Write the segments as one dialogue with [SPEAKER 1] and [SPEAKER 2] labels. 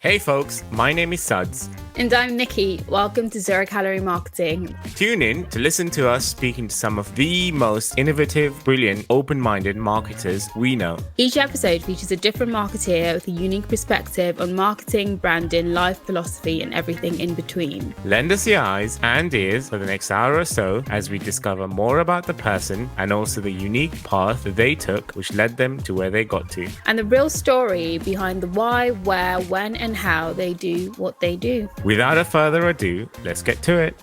[SPEAKER 1] Hey folks, my name is Suds.
[SPEAKER 2] And I'm Nikki. Welcome to Zero Calorie Marketing.
[SPEAKER 1] Tune in to listen to us speaking to some of the most innovative, brilliant, open-minded marketers we know.
[SPEAKER 2] Each episode features a different marketeer with a unique perspective on marketing, branding, life philosophy, and everything in between.
[SPEAKER 1] Lend us your eyes and ears for the next hour or so as we discover more about the person and also the unique path that they took which led them to where they got to.
[SPEAKER 2] And the real story behind the why, where, when, and how they do what they do.
[SPEAKER 1] Without a further ado, let's get to it.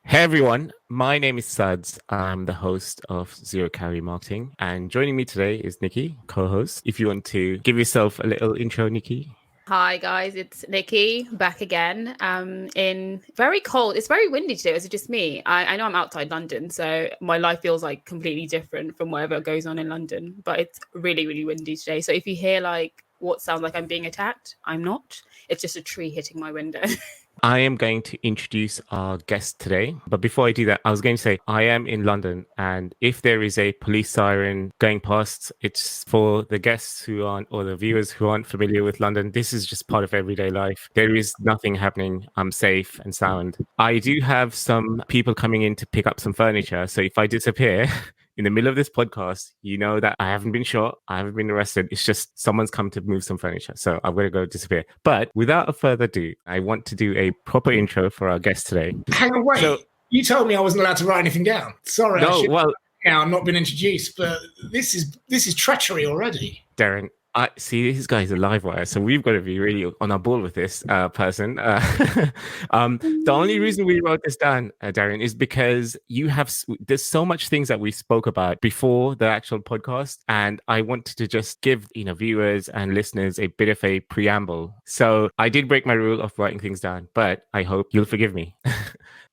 [SPEAKER 1] Hey everyone, my name is Suds. I'm the host of Zero Calorie Marketing, and joining me today is Nikki, co-host. If you want to give yourself a little intro, Nikki.
[SPEAKER 2] Hi guys, it's Nikki back again. In very cold, it's very windy today. Is it just me? I know I'm outside London, so my life feels like completely different from whatever goes on in London. But it's really, really windy today. So if you hear like what sounds like I'm being attacked, I'm not. It's just a tree hitting my window.
[SPEAKER 1] I am going to introduce our guest today. But before I do that, I was going to say I am in London. And if there is a police siren going past, it's for the guests who aren't, or the viewers who aren't familiar with London. This is just part of everyday life. There is nothing happening. I'm safe and sound. I do have some people coming in to pick up some furniture. So if I disappear in the middle of this podcast, you know that I haven't been shot, I haven't been arrested. It's just someone's come to move some furniture. So I'm going to go disappear. But without further ado, I want to do a proper intro for our guest today.
[SPEAKER 3] Hang on, wait. So, you told me I wasn't allowed to write anything down. Sorry.
[SPEAKER 1] No, well,
[SPEAKER 3] now I'm not been introduced, but this is treachery already.
[SPEAKER 1] Darren, I see this guy's a live wire, so we've got to be really on our ball with this person. The only reason we wrote this down, Darian, is because there's so much things that we spoke about before the actual podcast, and I wanted to just give viewers and listeners a bit of a preamble. So I did break my rule of writing things down, but I hope you'll forgive me.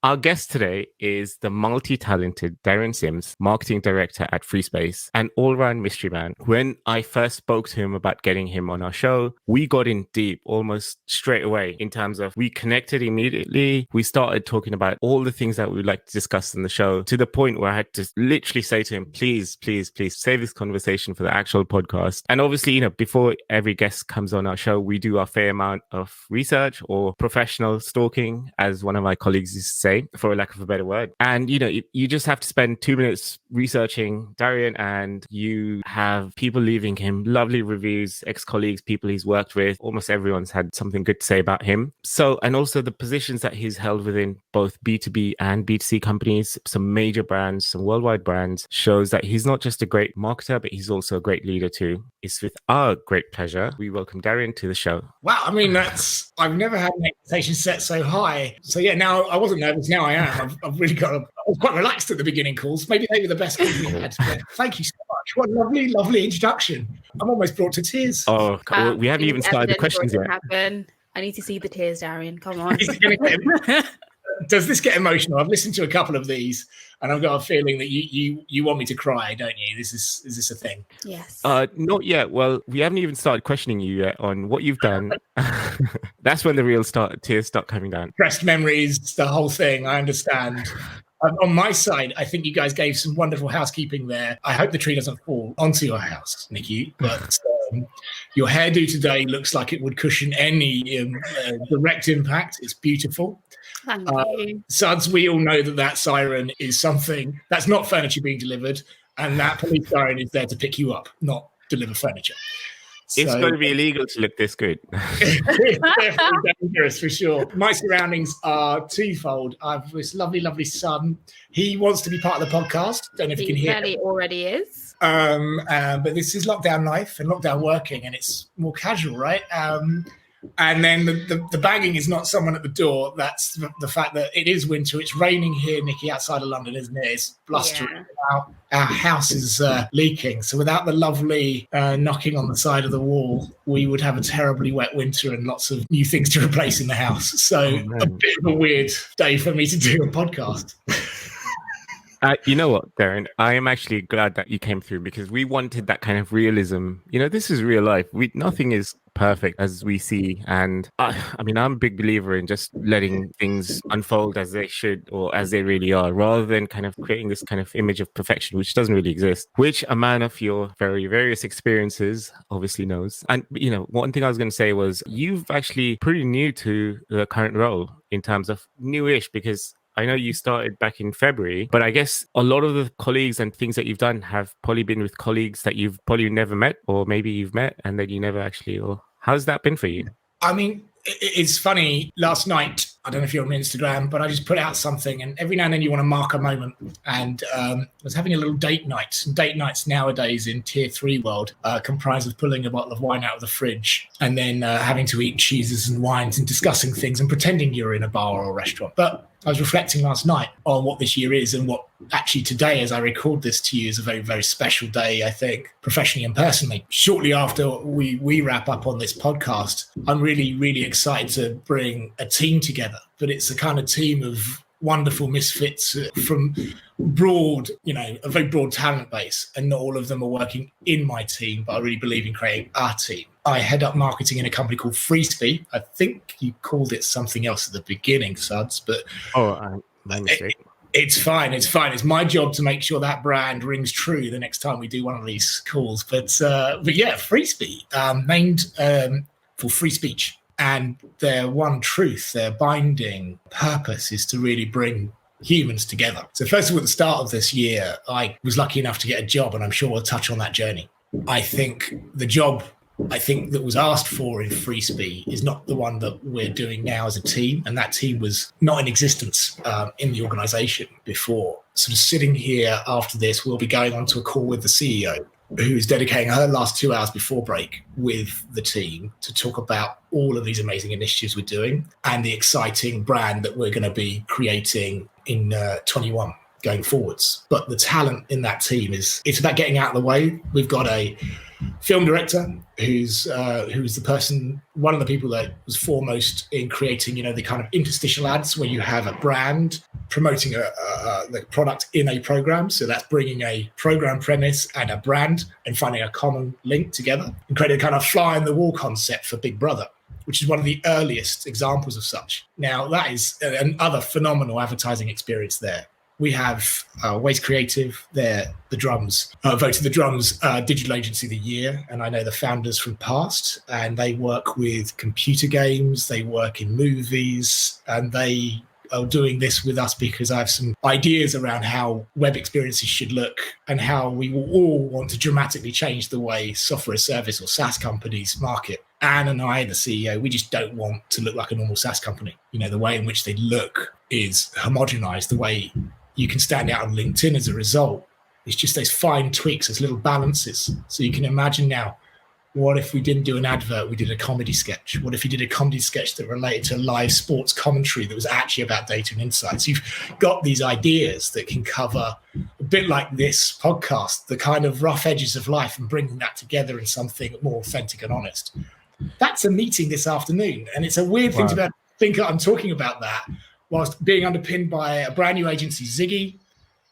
[SPEAKER 1] Our guest today is the multi-talented Darian Sims, marketing director at Freespee, an all-round mystery man. When I first spoke to him about getting him on our show, we got in deep almost straight away in terms of we connected immediately. We started talking about all the things that we would like to discuss in the show, to the point where I had to literally say to him, please, please, please save this conversation for the actual podcast. And obviously, before every guest comes on our show, we do a fair amount of research or professional stalking, as one of my colleagues used to say, for a lack of a better word. And you just have to spend 2 minutes researching Darian, and you have people leaving him lovely reviews, ex-colleagues, people he's worked with. Almost everyone's had something good to say about him. So, and also the positions that he's held within both B2B and B2C companies, some major brands, some worldwide brands, shows that he's not just a great marketer, but he's also a great leader too. It's with our great pleasure we welcome Darian to the show.
[SPEAKER 3] Wow, I mean, I've never had an expectation set so high. So yeah, now I wasn't nervous, now I am. I've really I was quite relaxed at the beginning calls. Maybe they were the best calls we had. But thank you so much. What a lovely, lovely introduction. I'm almost brought to tears.
[SPEAKER 1] Oh, we haven't even started the questions yet.
[SPEAKER 2] I need to see the tears, Darian. Come on.
[SPEAKER 3] Does this get emotional? I've listened to a couple of these, and I've got a feeling that you want me to cry, don't you? Is this a thing?
[SPEAKER 2] Yes.
[SPEAKER 1] Not yet. Well, we haven't even started questioning you yet on what you've done. That's when the real tears start coming down.
[SPEAKER 3] Pressed memories, the whole thing. I understand. On my side, I think you guys gave some wonderful housekeeping there. I hope the tree doesn't fall onto your house, Nikki, but your hairdo today looks like it would cushion any direct impact. It's beautiful.
[SPEAKER 2] Thank you.
[SPEAKER 3] Suds, we all know that siren is something that's not furniture being delivered, and that police siren is there to pick you up, not deliver furniture.
[SPEAKER 1] It's going to be illegal to look this good.
[SPEAKER 3] It's definitely dangerous for sure. My surroundings are twofold. I have this lovely, lovely son. He wants to be part of the podcast. Don't know if you can hear.
[SPEAKER 2] He already is.
[SPEAKER 3] But this is lockdown life and lockdown working, and it's more casual, right? And then the banging is not someone at the door. That's the fact that it is winter. It's raining here, Nikki, outside of London, isn't it? It's blustering. Yeah. Our house is leaking. So without the lovely knocking on the side of the wall, we would have a terribly wet winter and lots of new things to replace in the house. So a bit of a weird day for me to do a podcast.
[SPEAKER 1] You know what, Darren? I am actually glad that you came through, because we wanted that kind of realism. This is real life. Nothing is perfect as we see. And I mean, I'm a big believer in just letting things unfold as they should or as they really are, rather than kind of creating this kind of image of perfection, which doesn't really exist, which a man of your very various experiences obviously knows. And, one thing I was going to say was you've actually pretty new to the current role in terms of newish, because I know you started back in February, but I guess a lot of the colleagues and things that you've done have probably been with colleagues that you've probably never met, or maybe you've met and then you never actually, or how's that been for you?
[SPEAKER 3] I mean, it's funny. Last night, I don't know if you're on Instagram, but I just put out something, and every now and then you want to mark a moment. And I was having a little date night. And date nights nowadays in Tier 3 world comprise of pulling a bottle of wine out of the fridge and then having to eat cheeses and wines and discussing things and pretending you're in a bar or a restaurant. But I was reflecting last night on what this year is, and what actually today, as I record this to you, is a very, very special day, I think, professionally and personally. Shortly after we wrap up on this podcast, I'm really, really excited to bring a team together. But it's a kind of team of wonderful misfits from broad, a very broad talent base. And not all of them are working in my team, but I really believe in creating our team. I head up marketing in a company called Freespee. I think you called it something else at the beginning, Suds, but
[SPEAKER 1] my mistake.
[SPEAKER 3] It's fine. It's fine. It's my job to make sure that brand rings true the next time we do one of these calls. But yeah, Freespee, named for free speech. And their one truth, their binding purpose is to really bring humans together. So first of all, at the start of this year, I was lucky enough to get a job, and I'm sure we'll touch on that journey. I think the job that was asked for in Freespee is not the one that we're doing now as a team. And that team was not in existence in the organization before. Sort of sitting here after this, we'll be going on to a call with the CEO, who's dedicating her last 2 hours before break with the team to talk about all of these amazing initiatives we're doing and the exciting brand that we're going to be creating in 21 going forwards. But the talent in that team it's about getting out of the way. We've got a film director who's the person, one of the people that was foremost in creating, the kind of interstitial ads where you have a brand promoting the product in a program. So that's bringing a program premise and a brand and finding a common link together and creating a kind of fly on the wall concept for Big Brother, which is one of the earliest examples of such. Now, that is another phenomenal advertising experience there. We have Waste Creative, they're the Drums, voted the Drums Digital Agency of the Year. And I know the founders from past, and they work with computer games, they work in movies, and they are doing this with us because I have some ideas around how web experiences should look and how we will all want to dramatically change the way software as service or SaaS companies market. Anne and I, the CEO, we just don't want to look like a normal SaaS company. The way in which they look is homogenized. The way you can stand out on LinkedIn as a result. It's just those fine tweaks, those little balances. So you can imagine now, what if we didn't do an advert, we did a comedy sketch? What if you did a comedy sketch that related to live sports commentary that was actually about data and insights? You've got these ideas that can cover a bit like this podcast, the kind of rough edges of life, and bringing that together in something more authentic and honest. That's a meeting this afternoon. And it's a weird thing to think I'm talking about that whilst being underpinned by a brand new agency, Ziggy,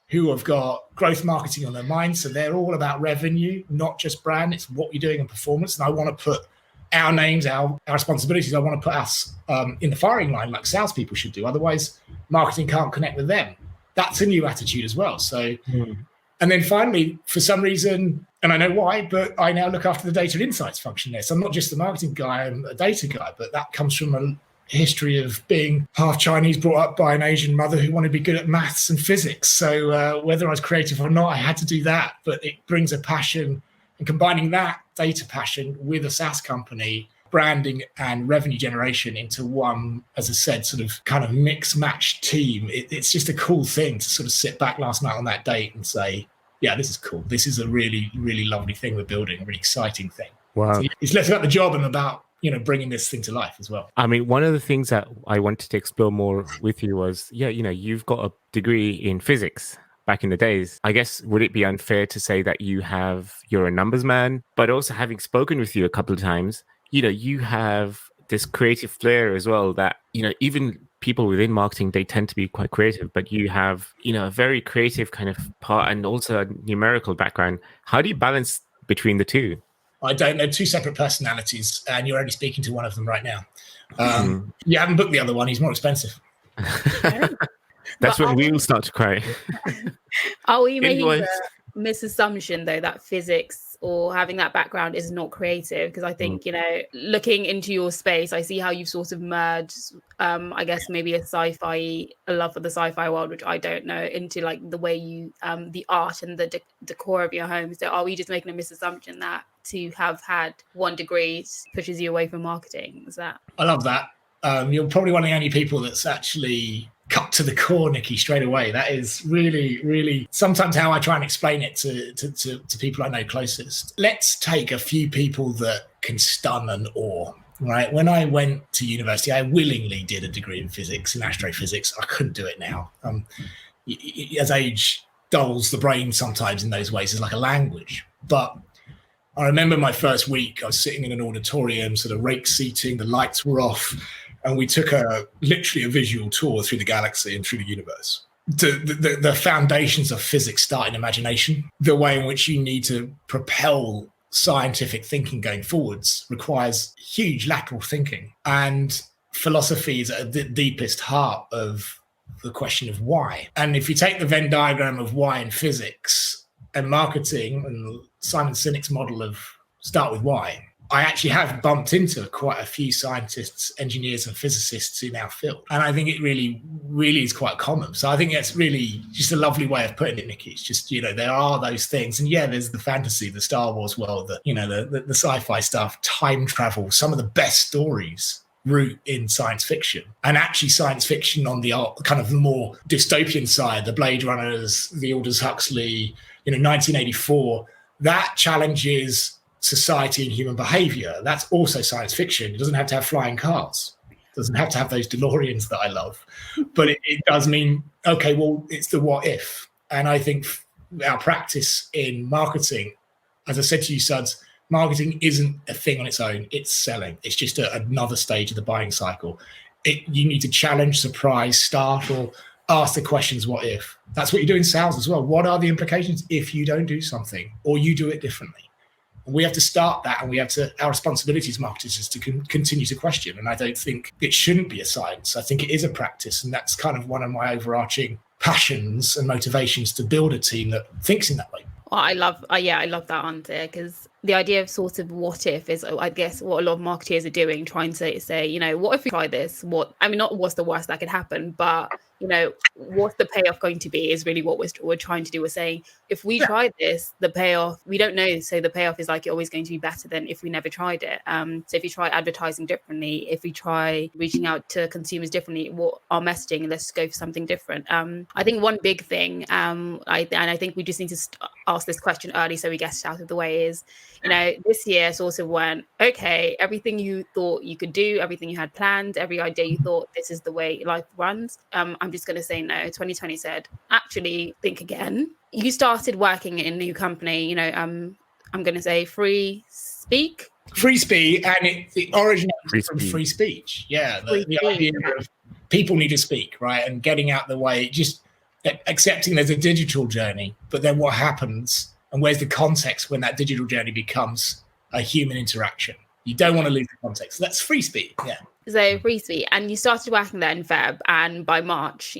[SPEAKER 3] who have got growth marketing on their mind. So they're all about revenue, not just brand. It's what you're doing and performance. And I want to put our names, our responsibilities, I want to put us in the firing line like salespeople should do. Otherwise, marketing can't connect with them. That's a new attitude as well. So, and then finally, for some reason, and I know why, but I now look after the data and insights function there. So I'm not just the marketing guy, I'm a data guy, but that comes from a history of being half Chinese, brought up by an Asian mother who wanted to be good at maths and physics. So whether I was creative or not, I had to do that. But it brings a passion, and combining that data passion with a SaaS company, branding and revenue generation into one, as I said, sort of kind of mix match team. It's just a cool thing to sort of sit back last night on that date and say, yeah, this is cool. This is a really, really lovely thing we're building, a really exciting thing.
[SPEAKER 1] Wow.
[SPEAKER 3] So it's less about the job and about, bringing this thing to life as well.
[SPEAKER 1] I mean, one of the things that I wanted to explore more with you was, you've got a degree in physics back in the days. I guess, would it be unfair to say that you're a numbers man, but also having spoken with you a couple of times, you have this creative flair as well that, even people within marketing, they tend to be quite creative, but you have, a very creative kind of part and also a numerical background. How do you balance between the two?
[SPEAKER 3] I don't know, 2 separate personalities, and you're only speaking to one of them right now. You haven't booked the other one. He's more expensive.
[SPEAKER 1] That's when we all start to cry.
[SPEAKER 2] Are we making the misassumption, though, that physics or having that background is not creative? Because I think, looking into your space, I see how you've sort of merged, I guess, maybe a love for the sci-fi world, which I don't know, into like the way you, the art and the decor of your home. So are we just making a misassumption that to have had 1 degree pushes you away from marketing? Is that?
[SPEAKER 3] I love that. You're probably one of the only people that's actually cut to the core, Nikki, straight away. That is really, really sometimes how I try and explain it to people I know closest. Let's take a few people that can stun and awe, right? When I went to university, I willingly did a degree in physics, in astrophysics. I couldn't do it now. As age dulls the brain sometimes in those ways, it's like a language. But I remember my first week, I was sitting in an auditorium, sort of rake seating, the lights were off, and we took literally a visual tour through the galaxy and through the universe. The foundations of physics start in imagination. The way in which you need to propel scientific thinking going forwards requires huge lateral thinking. And philosophy is at the deepest heart of the question of why. And if you take the Venn diagram of why in physics and marketing and Simon Sinek's model of start with why, I actually have bumped into quite a few scientists, engineers and physicists in our field. And I think it really, really is quite common. So I think that's really just a lovely way of putting it, Nikki. It's just, there are those things. And yeah, there's the fantasy, the Star Wars world, the sci-fi stuff, time travel, some of the best stories root in science fiction. And actually science fiction on the kind of more dystopian side, the Blade Runners, the Aldous Huxley, 1984, that challenges society and human behavior. That's also science fiction. It doesn't have to have flying cars. It doesn't have to have those DeLoreans that I love. But it does mean, okay, well, it's the what if. And I think our practice in marketing, as I said to you, Suds, marketing isn't a thing on its own. It's selling. It's just another stage of the buying cycle. You need to challenge, surprise, startle, ask the questions, what if? That's what you do in sales as well. What are the implications if you don't do something or you do it differently? And we have to start that, and our responsibility as marketers is to continue to question. And I don't think it shouldn't be a science. I think it is a practice. And that's kind of one of my overarching passions and motivations to build a team that thinks in that way.
[SPEAKER 2] Well, I love that answer, because the idea of sort of what if is, I guess, what a lot of marketeers are doing, trying to say, what if we try this? Not what's the worst that could happen, but, what's the payoff going to be is really what we're trying to do. We're saying, if we try this, the payoff, we don't know. So the payoff is like always going to be better than if we never tried it. So if you try advertising differently, if we try reaching out to consumers differently, what our messaging, let's go for something different. I think one big thing, I think we just need to ask this question early so we get it out of the way is, this year sort of went, okay, everything you thought you could do, everything you had planned, every idea you thought this is the way life runs. I'm just going to say no. 2020 said, actually think again. You started working in a new company, I'm going to say Freespee,
[SPEAKER 3] and the origin from free speech. Yeah, the idea of people need to speak, right? And getting out the way, just accepting there's a digital journey, but then what happens and where's the context when that digital journey becomes a human interaction? You don't want to lose the context. So that's Freespee. Yeah.
[SPEAKER 2] So Freespee, and you started working there in Feb, and by March,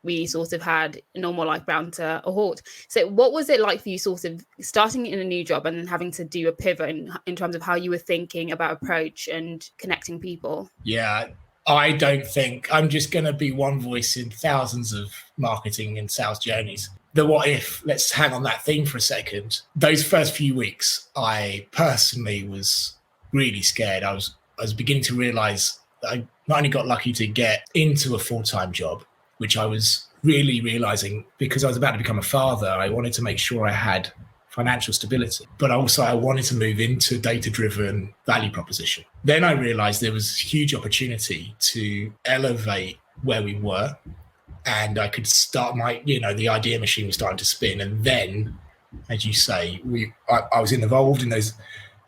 [SPEAKER 2] we sort of had normal life ground to a halt. So what was it like for you sort of starting in a new job and then having to do a pivot in terms of how you were thinking about approach and connecting people?
[SPEAKER 3] Yeah, I don't think I'm just going to be one voice in thousands of marketing and sales journeys. The what if, let's hang on that theme for a second. Those first few weeks, I personally was really scared. I was beginning to realize that I not only got lucky to get into a full-time job, which I was really realizing because I was about to become a father, I wanted to make sure I had financial stability, but also I wanted to move into data-driven value proposition. Then I realized there was huge opportunity to elevate where we were, and I could start the idea machine was starting to spin. And then, as you say, I was involved in those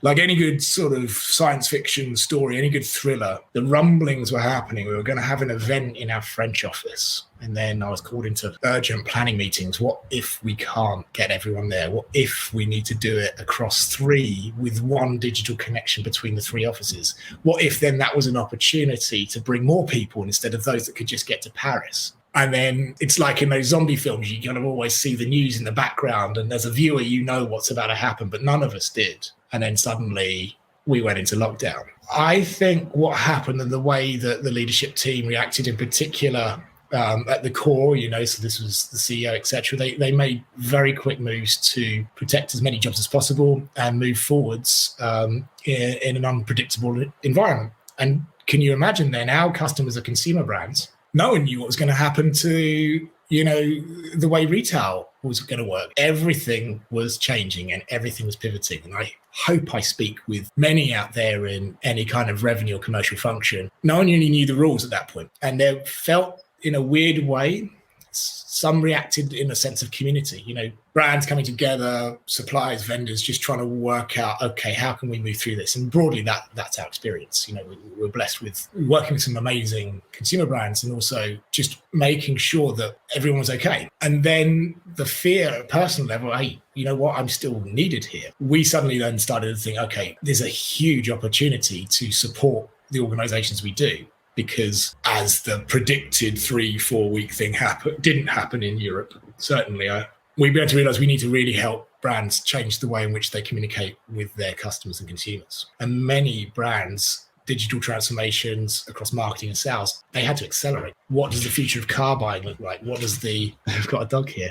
[SPEAKER 3] Like any good sort of science fiction story, any good thriller, the rumblings were happening. We were going to have an event in our French office. And then I was called into urgent planning meetings. What if we can't get everyone there? What if we need to do it across 3 with 1 digital connection between the 3 offices? What if then that was an opportunity to bring more people instead of those that could just get to Paris? And then it's like in those zombie films, you kind of always see the news in the background. And as a viewer, you know what's about to happen, but none of us did. And then suddenly we went into lockdown. I think what happened and the way that the leadership team reacted in particular at the core, so this was the CEO, etc. They made very quick moves to protect as many jobs as possible and move forwards in an unpredictable environment. And can you imagine then our customers are consumer brands? No one knew what was going to happen to, the way retail was going to work. Everything was changing and everything was pivoting. And I hope I speak with many out there in any kind of revenue or commercial function. No one really knew the rules at that point. And they felt in a weird way, some reacted in a sense of community, brands coming together, suppliers, vendors, just trying to work out, okay, how can we move through this? And broadly, that's our experience. We're blessed with working with some amazing consumer brands and also just making sure that everyone was okay. And then the fear at a personal level, hey, you know what, I'm still needed here. We suddenly then started to think, okay, there's a huge opportunity to support the organizations we do. Because as the predicted 3-4 week thing didn't happen in Europe, certainly we began to realize we need to really help brands change the way in which they communicate with their customers and consumers. And many brands, digital transformations across marketing and sales, they had to accelerate. What does the future of car buying look like? I've got a dog here.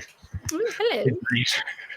[SPEAKER 2] Oh, hello.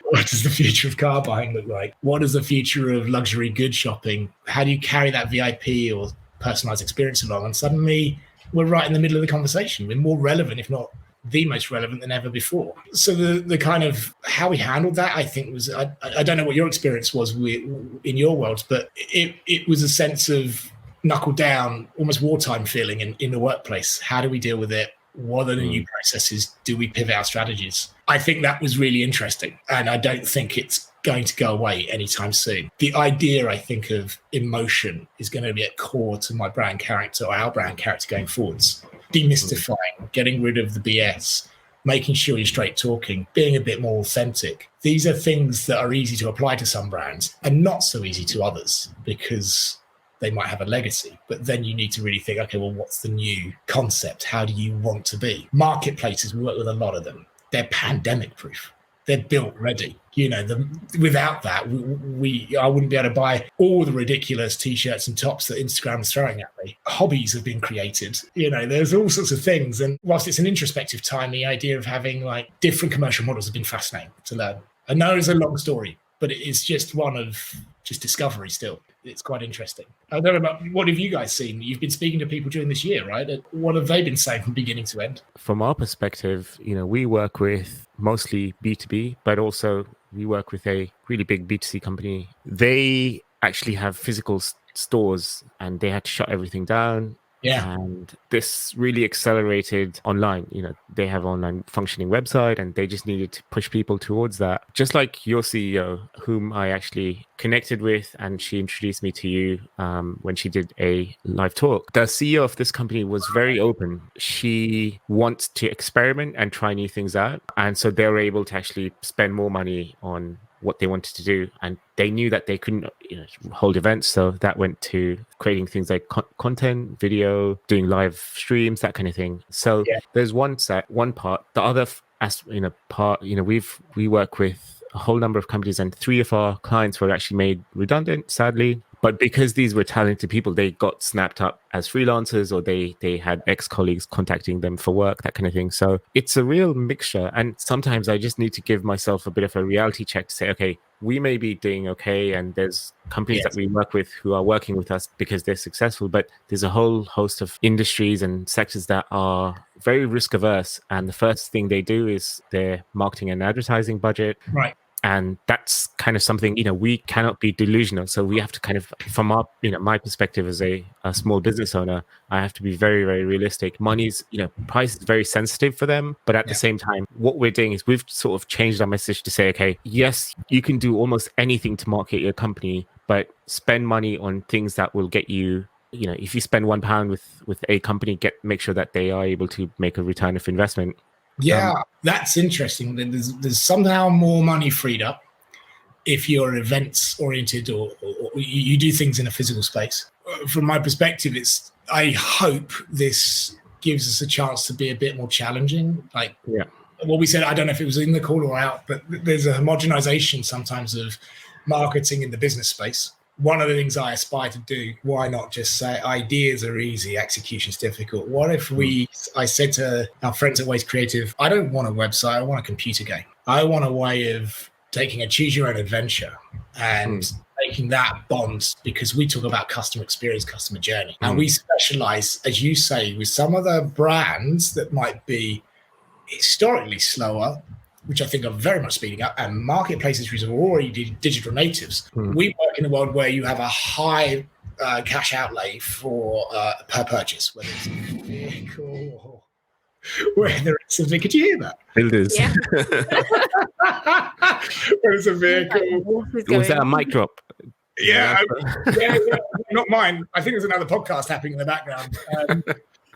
[SPEAKER 3] What does the future of car buying look like? What is the future of luxury goods shopping? How do you carry that VIP or personalized experience along? And suddenly we're right in the middle of the conversation. We're more relevant, if not the most relevant than ever before. So the kind of how we handled that, I think was, I don't know what your experience was in your world, but it was a sense of knuckle down, almost wartime feeling in the workplace. How do we deal with it? What are the new processes? Do we pivot our strategies? I think that was really interesting. And I don't think it's going to go away anytime soon. The idea, I think, of emotion is going to be at core to my brand character or our brand character going forwards. Demystifying, getting rid of the BS, making sure you're straight talking, being a bit more authentic. These are things that are easy to apply to some brands and not so easy to others because they might have a legacy. But then you need to really think, okay, well, what's the new concept? How do you want to be? Marketplaces, we work with a lot of them. They're pandemic proof. They're built ready. Without that, I wouldn't be able to buy all the ridiculous T-shirts and tops that Instagram is throwing at me. Hobbies have been created. There's all sorts of things. And whilst it's an introspective time, the idea of having like different commercial models has been fascinating to learn. I know it's a long story, but it is just one of just discovery still. It's quite interesting. I don't know about what have you guys seen? You've been speaking to people during this year, right? What have they been saying from beginning to end?
[SPEAKER 1] From our perspective, we work with mostly B2B, but also we work with a really big B2C company. They actually have physical stores and they had to shut everything down.
[SPEAKER 3] Yeah.
[SPEAKER 1] And this really accelerated online. They have online functioning website and they just needed to push people towards that. Just like your CEO, whom I actually connected with, and she introduced me to you when she did a live talk. The CEO of this company was very open. She wants to experiment and try new things out. And so they were able to actually spend more money on what they wanted to do, and they knew that they couldn't hold events, so that went to creating things like content, video, doing live streams, that kind of thing. So there's one part. The other part, we work with a whole number of companies, and 3 of our clients were actually made redundant, sadly. But because these were talented people, they got snapped up as freelancers, or they had ex-colleagues contacting them for work, that kind of thing. So it's a real mixture. And sometimes I just need to give myself a bit of a reality check to say, okay, we may be doing okay, and there's companies that we work with who are working with us because they're successful, but there's a whole host of industries and sectors that are very risk averse. And the first thing they do is their marketing and advertising budget.
[SPEAKER 3] Right.
[SPEAKER 1] And that's kind of something, we cannot be delusional. So we have to kind of, from our, my perspective as a small business owner, I have to be very, very realistic. Money's, price is very sensitive for them. But at the same time, what we're doing is we've sort of changed our message to say, okay, yes, you can do almost anything to market your company, but spend money on things that will get you, if you spend £1 with a company, make sure that they are able to make a return of investment.
[SPEAKER 3] Yeah, that's interesting. There's somehow more money freed up if you're events oriented or you do things in a physical space. From my perspective, I hope this gives us a chance to be a bit more challenging. Like what we said, I don't know if it was in the call or out, but there's a homogenization sometimes of marketing in the business space. One of the things I aspire to do, why not just say ideas are easy, execution's difficult? What if I said to our friends at Waste Creative, I don't want a website, I want a computer game. I want a way of taking a choose your own adventure and making that bond, because we talk about customer experience, customer journey. And we specialize, as you say, with some of the brands that might be historically slower, which I think are very much speeding up, and marketplaces which are already digital natives. We work in a world where you have a high cash outlay for per purchase, whether it's a vehicle or whether it's a could you hear that?
[SPEAKER 1] Builders.
[SPEAKER 2] Yeah.
[SPEAKER 3] Whether it's a vehicle.
[SPEAKER 1] Was that a mic drop?
[SPEAKER 3] Yeah, not mine. I think there's another podcast happening in the background.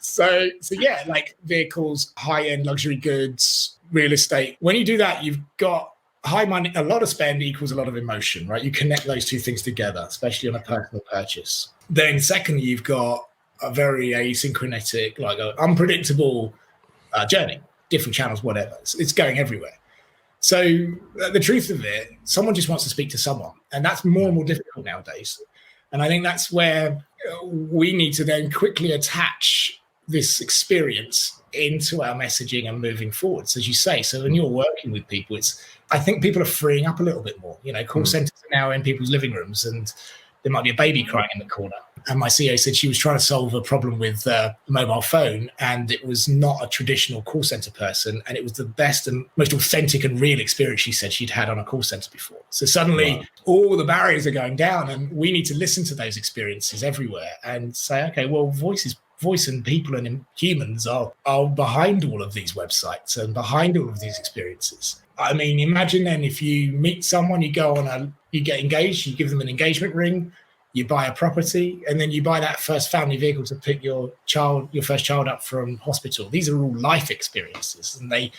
[SPEAKER 3] So yeah, like vehicles, high-end luxury goods, real estate. When you do that, you've got high money, a lot of spend equals a lot of emotion, right? You connect those two things together, especially on a personal purchase. Then secondly, you've got a very asynchronetic, like an unpredictable journey, different channels, whatever. It's going everywhere. So the truth of it, someone just wants to speak to someone, and that's more and more difficult nowadays. And I think that's where we need to then quickly attach this experience into our messaging and moving forwards, as you say. So when you're working with people, I think people are freeing up a little bit more. Call centers are now in people's living rooms, and there might be a baby crying in the corner. And my CEO said she was trying to solve a problem with a mobile phone, and it was not a traditional call center person. And it was the best and most authentic and real experience she said she'd had on a call center before. So suddenly all the barriers are going down, and we need to listen to those experiences everywhere and say, okay, well, voice and people and humans are behind all of these websites and behind all of these experiences. I mean, imagine then if you meet someone, you get engaged, you give them an engagement ring, you buy a property, and then you buy that first family vehicle to pick your first child up from hospital. These are all life experiences, and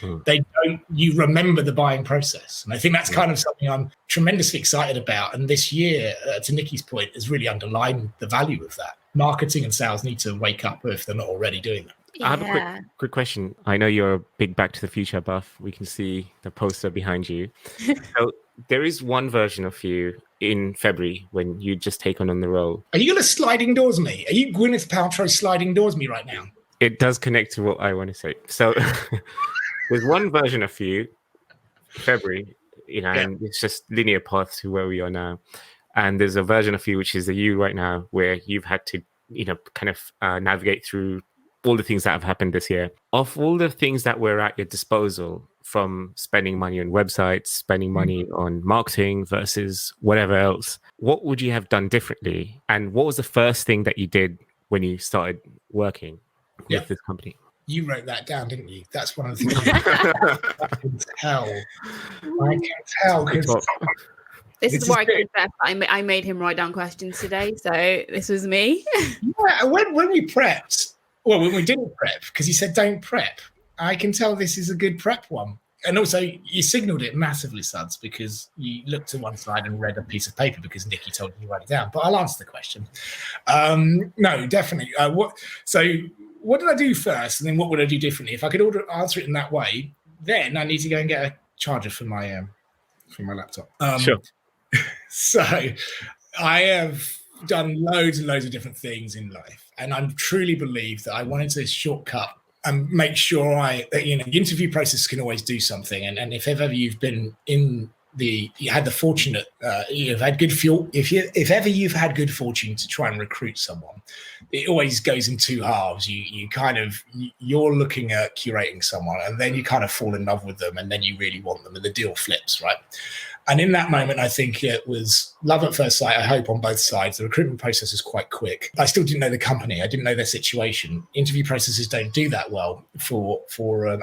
[SPEAKER 3] you remember the buying process. And I think that's kind of something I'm tremendously excited about. And this year, to Nikki's point, has really underlined the value of that. Marketing and sales need to wake up if they're not already doing that.
[SPEAKER 1] I have a quick question. I know you're a big Back to the Future buff. We can see the poster behind you. So there is one version of you in February when you just taken on the role.
[SPEAKER 3] Are you going to sliding doors me? Are you Gwyneth Paltrow sliding doors me right now?
[SPEAKER 1] It does connect to what I want to say. So there's one version of you, February, and it's just linear path to where we are now. And there's a version of you, which is the you right now, where you've had to, kind of navigate through all the things that have happened this year. Of all the things that were at your disposal, from spending money on websites, spending money on marketing versus whatever else, what would you have done differently? And what was the first thing that you did when you started working with this company?
[SPEAKER 3] You wrote that down, didn't you? That's one of the things I can tell. I can tell because...
[SPEAKER 2] This is why I confess I made him write down questions today. So this was me.
[SPEAKER 3] Yeah, when we prepped, when we didn't prep, because he said don't prep, I can tell this is a good prep one. And also, you signaled it massively, Suds, because you looked to one side and read a piece of paper because Nikki told you to write it down. But I'll answer the question. No, definitely. So what did I do first? And then what would I do differently? If I could answer it in that way, then I need to go and get a charger for my laptop.
[SPEAKER 1] Sure.
[SPEAKER 3] So I have done loads and loads of different things in life. And I truly believe that I wanted to shortcut and make sure the interview process can always do something. And if ever you've been you had the fortunate, you've had good fuel. If ever you've had good fortune to try and recruit someone, it always goes in two halves. You're looking at curating someone, and then you kind of fall in love with them, and then you really want them, and the deal flips, right? And in that moment, I think it was love at first sight, I hope, on both sides. The recruitment process is quite quick. I still didn't know the company. I didn't know their situation. Interview processes don't do that well for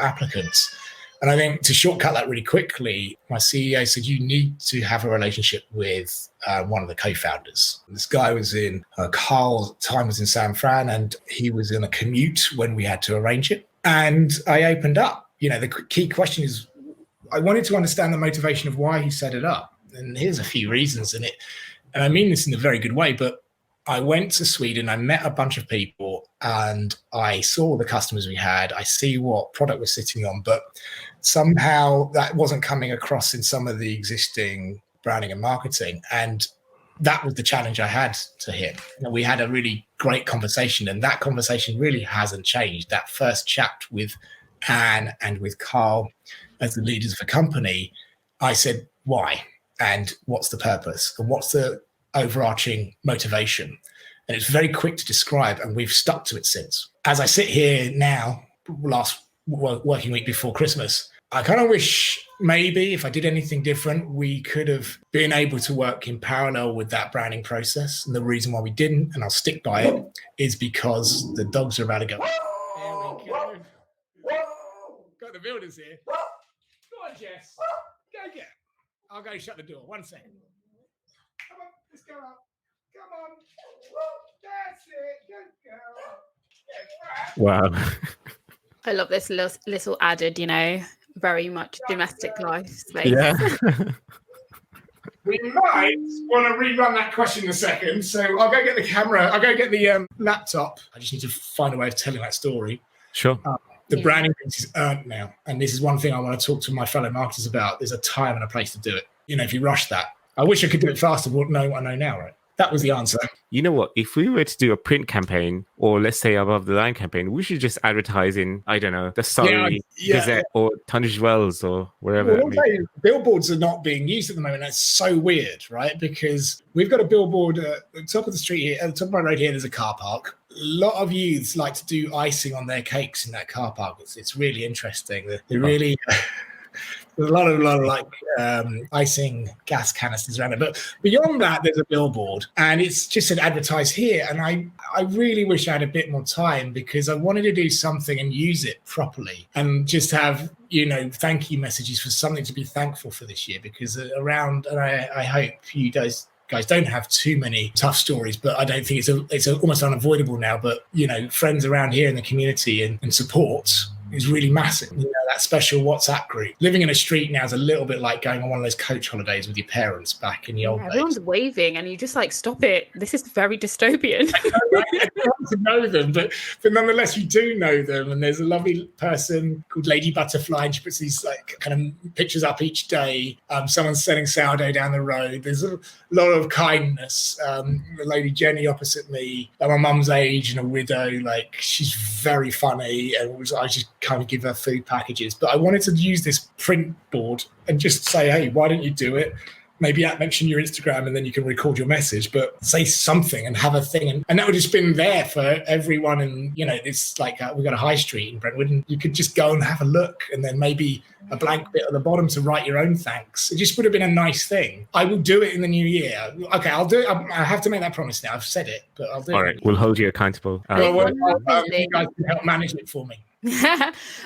[SPEAKER 3] applicants. And I think to shortcut that really quickly, my CEO said, you need to have a relationship with one of the co-founders. This guy was in, Carl, time was in San Fran, and he was in a commute when we had to arrange it. And I opened up. The key question is, I wanted to understand the motivation of why he set it up. And here's a few reasons in it. And I mean this in a very good way, but I went to Sweden, I met a bunch of people, and I saw the customers we had. I see what product we're sitting on, but somehow that wasn't coming across in some of the existing branding and marketing. And that was the challenge I had to hit. We had a really great conversation, and that conversation really hasn't changed. That first chat with Anne and with Carl as the leaders of the company, I said, why? And what's the purpose? And what's the overarching motivation? And it's very quick to describe, and we've stuck to it since. As I sit here now, last working week before Christmas, I kind of wish maybe if I did anything different, we could have been able to work in parallel with that branding process. And the reason why we didn't, and I'll stick by it, is because the dogs are about to go. There we go. Got the builders here. Go on, Jess. Go get. I'll go shut the door. 1 second. Come on, let's go up. Come on. That's it. Good girl.
[SPEAKER 1] Wow.
[SPEAKER 2] I love this little added, very much domestic life space.
[SPEAKER 1] Yeah.
[SPEAKER 3] We might want to rerun that question in a second. So I'll go get the camera. I'll go get the laptop. I just need to find a way of telling that story.
[SPEAKER 1] Sure.
[SPEAKER 3] The branding piece is earned now. And this is one thing I want to talk to my fellow marketers about. There's a time and a place to do it. If you rush that, I wish I could do it faster, but know what I know now, right? That was the answer.
[SPEAKER 1] You know what? If we were to do a print campaign, or let's say above the line campaign, we should just advertise in, I don't know, the Surrey Gazette or Tunbridge Wells or wherever.
[SPEAKER 3] Well, billboards are not being used at the moment. That's so weird, right? Because we've got a billboard at the top of the street here, at the top of my road here, there's a car park. A lot of youths like to do icing on their cakes in that car park. It's really interesting. They really... There's a lot of like icing gas canisters around it. But beyond that, there's a billboard, and it's just an advertise here. And I really wish I had a bit more time, because I wanted to do something and use it properly and just have, thank you messages for something to be thankful for this year. Because around, and I hope you guys don't have too many tough stories, but I don't think it's almost unavoidable now. But, friends around here in the community and support is really massive. That special WhatsApp group. Living in a street now is a little bit like going on one of those coach holidays with your parents back in the old days.
[SPEAKER 2] Everyone's waving and you just stop it. This is very dystopian.
[SPEAKER 3] I know, right? I don't want to know them, but nonetheless, you do know them. And there's a lovely person called Lady Butterfly, and she puts these kind of pictures up each day. Someone's selling sourdough down the road. There's a lot of kindness. The lady Jenny opposite me, my mum's age and a widow, she's very funny, and I just kind of give her food packages. But I wanted to use this print board and just say, hey, why don't you do it? Maybe mention your Instagram, and then you can record your message, but say something and have a thing. And that would have just been there for everyone. And, it's like we've got a high street in Brentwood, and you could just go and have a look, and then maybe a blank bit at the bottom to write your own thanks. It just would have been a nice thing. I will do it in the new year. Okay, I'll do it. I have to make that promise now. I've said it, but I'll do it.
[SPEAKER 1] All right, we'll hold you accountable.
[SPEAKER 3] You guys can help manage it for me.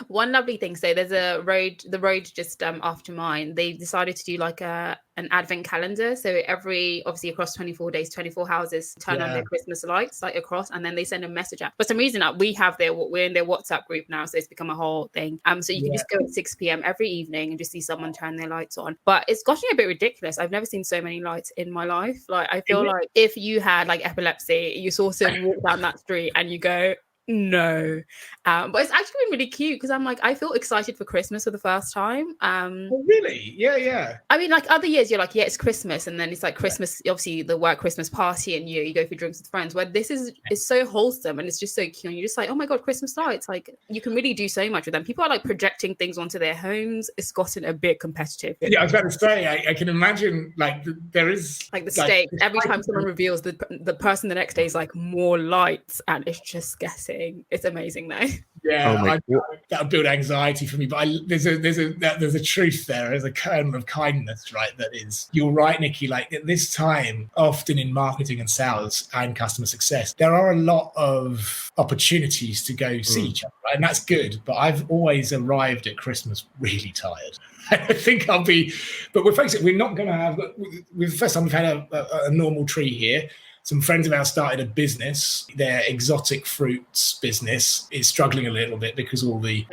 [SPEAKER 2] One lovely thing. So there's the road just after mine. They decided to do an advent calendar. So obviously across 24 days, 24 houses turn on their Christmas lights across, and then they send a message out. For some reason, we're in their WhatsApp group now, so it's become a whole thing. So you can just go at 6 p.m. every evening and just see someone turn their lights on. But it's gotten a bit ridiculous. I've never seen so many lights in my life. I feel like if you had epilepsy, you sort of walk down that street and you go, no, but it's actually been really cute, because I feel excited for Christmas for the first time.
[SPEAKER 3] Really? Yeah.
[SPEAKER 2] I mean, other years you're it's Christmas, and then it's Christmas, obviously the work Christmas party, and you go for drinks with friends, where this is so wholesome and it's just so cute, and you're just oh my god, Christmas lights, you can really do so much with them. People are projecting things onto their homes. It's gotten a bit competitive.
[SPEAKER 3] Yeah, I was about to say, I can imagine there is
[SPEAKER 2] the stakes every time someone reveals the person the next day is more lights, and it's just guessing. marketing. It's amazing though.
[SPEAKER 3] Yeah,
[SPEAKER 1] Oh my
[SPEAKER 3] that would build anxiety for me. But there's a truth there. There's a kernel of kindness, right? That is, you're right, Nikki. Like at this time, often in marketing and sales and customer success, there are a lot of opportunities to go see each other, right? And that's good. But I've always arrived at Christmas really tired. I think I'll be, but we're facing. We're not going to have. The first time we've had a normal tree here. Some friends of ours started a business. Their exotic fruits business is struggling a little bit because all the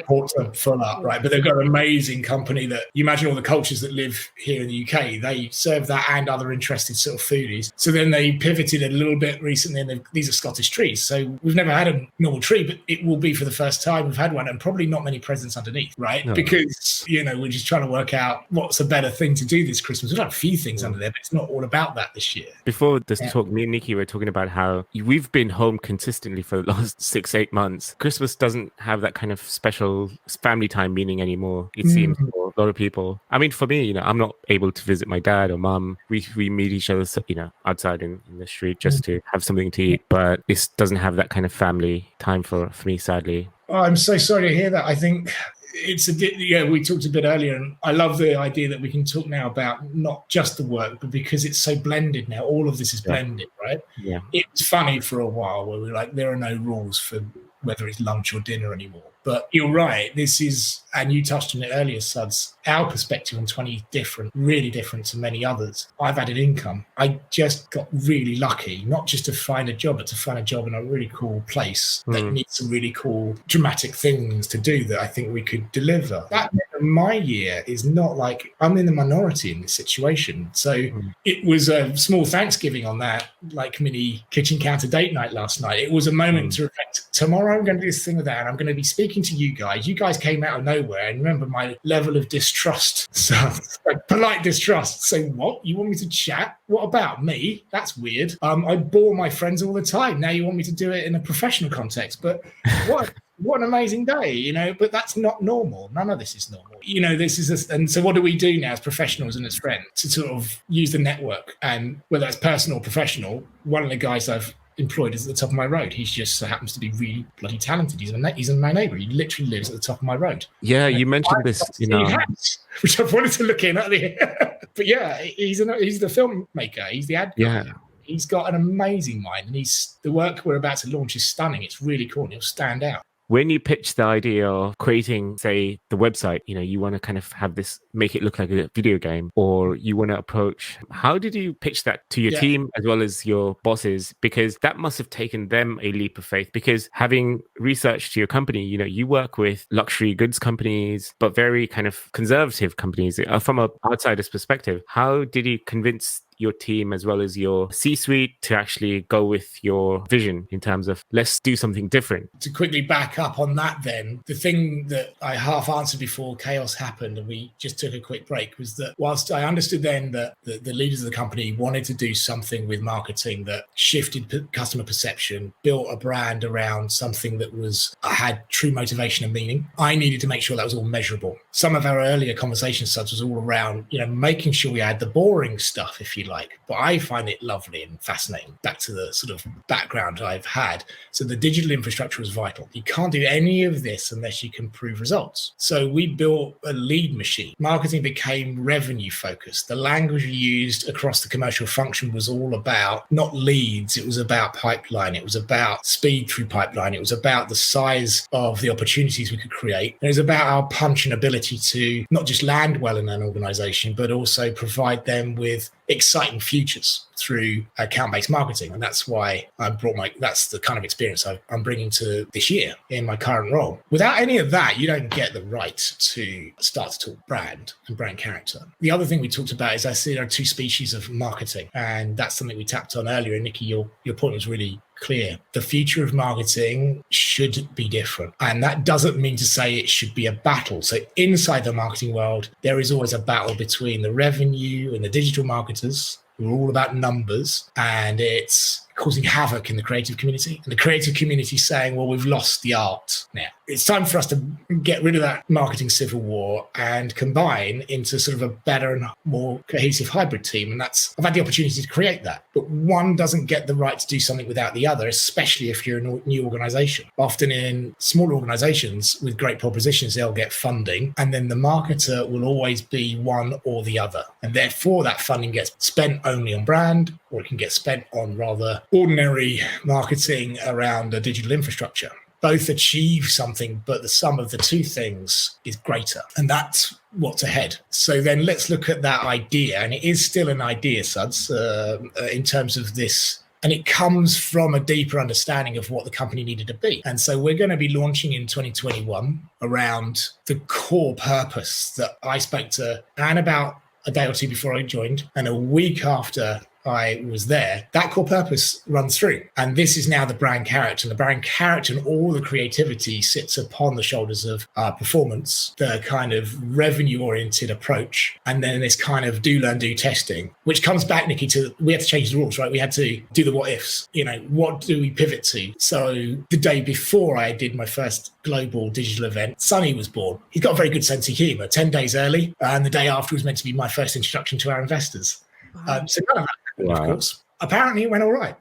[SPEAKER 3] ports are full up, right? But they've got an amazing company that you imagine all the cultures that live here in the UK. They serve that and other interested sort of foodies. So then they pivoted a little bit recently, and these are Scottish trees. So we've never had a normal tree, but it will be for the first time we've had one, and probably not many presents underneath, right? No. Because, we're just trying to work out what's a better thing to do this Christmas. We've had a few things under there, but it's not all about that this year.
[SPEAKER 1] Before this talk, me and Nikki were talking about how we've been home consistently for the last 6-8 months. Christmas doesn't have that kind of special family time meaning anymore, it seems, for a lot of people. I mean, for me, I'm not able to visit my dad or mum. We meet each other, outside in the street just to have something to eat, but this doesn't have that kind of family time for me, sadly.
[SPEAKER 3] Oh, I'm so sorry to hear that. I think we talked a bit earlier, and I love the idea that we can talk now about not just the work, but because it's so blended now, all of this is blended, right?
[SPEAKER 1] Yeah.
[SPEAKER 3] It was funny for a while where we were like, there are no rules for whether it's lunch or dinner anymore. But you're right, this is, and you touched on it earlier, Suds, our perspective on 20 really different to many others. I've added income. I just got really lucky, not just to find a job, but to find a job in a really cool place that needs some really cool, dramatic things to do that I think we could deliver. That my year is not like, I'm in the minority in this situation. So it was a small Thanksgiving on that, like mini kitchen counter date night last night. It was a moment to reflect. Tomorrow I'm going to do this thing with that, and I'm going to be speaking to you guys. You guys came out of nowhere, and remember my level of distrust. So like polite distrust. So what? You want me to chat? What about me? That's weird. I bore my friends all the time. Now you want me to do it in a professional context. But what an amazing day, but that's not normal. None of this is normal. And so what do we do now as professionals and as friends to sort of use the network? And whether that's personal or professional, one of the guys I've employed is at the top of my road. He just happens to be really bloody talented. He's my neighbour. He literally lives at the top of my road.
[SPEAKER 1] Yeah, you mentioned this,
[SPEAKER 3] which I've wanted to look in earlier. But yeah, he's the filmmaker. He's the ad guy.
[SPEAKER 1] Yeah.
[SPEAKER 3] He's got an amazing mind, and the work we're about to launch is stunning. It's really cool, and it'll stand out.
[SPEAKER 1] When you pitch the idea of creating, say, the website, you want to kind of have this, make it look like a video game, or you want to approach, how did you pitch that to your team as well as your bosses? Because that must have taken them a leap of faith, because having researched your company, you work with luxury goods companies, but very kind of conservative companies from an outsider's perspective. How did you convince your team as well as your C-suite to actually go with your vision in terms of let's do something different?
[SPEAKER 3] To quickly back up on that then, the thing that I half answered before chaos happened and we just took a quick break was that whilst I understood then that the leaders of the company wanted to do something with marketing that shifted customer perception, built a brand around something that had true motivation and meaning, I needed to make sure that was all measurable. Some of our earlier conversations was all around, making sure we had the boring stuff, if you like, but I find it lovely and fascinating. Back to the sort of background I've had. So the digital infrastructure is vital. You can't do any of this unless you can prove results. So we built a lead machine. Marketing became revenue focused. The language we used across the commercial function was all about not leads. It was about pipeline. It was about speed through pipeline. It was about the size of the opportunities we could create. And it was about our punch and ability to not just land well in an organization, but also provide them with exciting futures through account-based marketing. And that's why that's the kind of experience I'm bringing to this year in my current role. Without any of that, you don't get the right to start to talk brand and brand character. The other thing we talked about is I see there are two species of marketing, and that's something we tapped on earlier. And Nikki, your point was really clear. The future of marketing should be different. And that doesn't mean to say it should be a battle. So inside the marketing world, there is always a battle between the revenue and the digital marketers who are all about numbers. And it's causing havoc in the creative community. And the creative community saying, well, we've lost the art now. It's time for us to get rid of that marketing civil war and combine into sort of a better and more cohesive hybrid team. And I've had the opportunity to create that. But one doesn't get the right to do something without the other, especially if you're a new organization. Often in smaller organizations with great propositions, they'll get funding, and then the marketer will always be one or the other. And therefore, that funding gets spent only on brand, or it can get spent on rather ordinary marketing around a digital infrastructure. Both achieve something, but the sum of the two things is greater. And that's what's ahead. So then let's look at that idea. And it is still an idea, Suds, in terms of this. And it comes from a deeper understanding of what the company needed to be. And so we're going to be launching in 2021 around the core purpose that I spoke to Anne about a day or two before I joined, and a week after I was there, that core purpose runs through. And this is now the brand character. And the brand character and all the creativity sits upon the shoulders of performance, the kind of revenue-oriented approach, and then this kind of do, learn, do testing, which comes back, Nikki, to we had to change the rules, right? We had to do the what ifs. What do we pivot to? So the day before I did my first global digital event, Sonny was born. He's got a very good sense of humor, 10 days early. And the day after was meant to be my first introduction to our investors. So none of that, of course. Apparently, it went all right.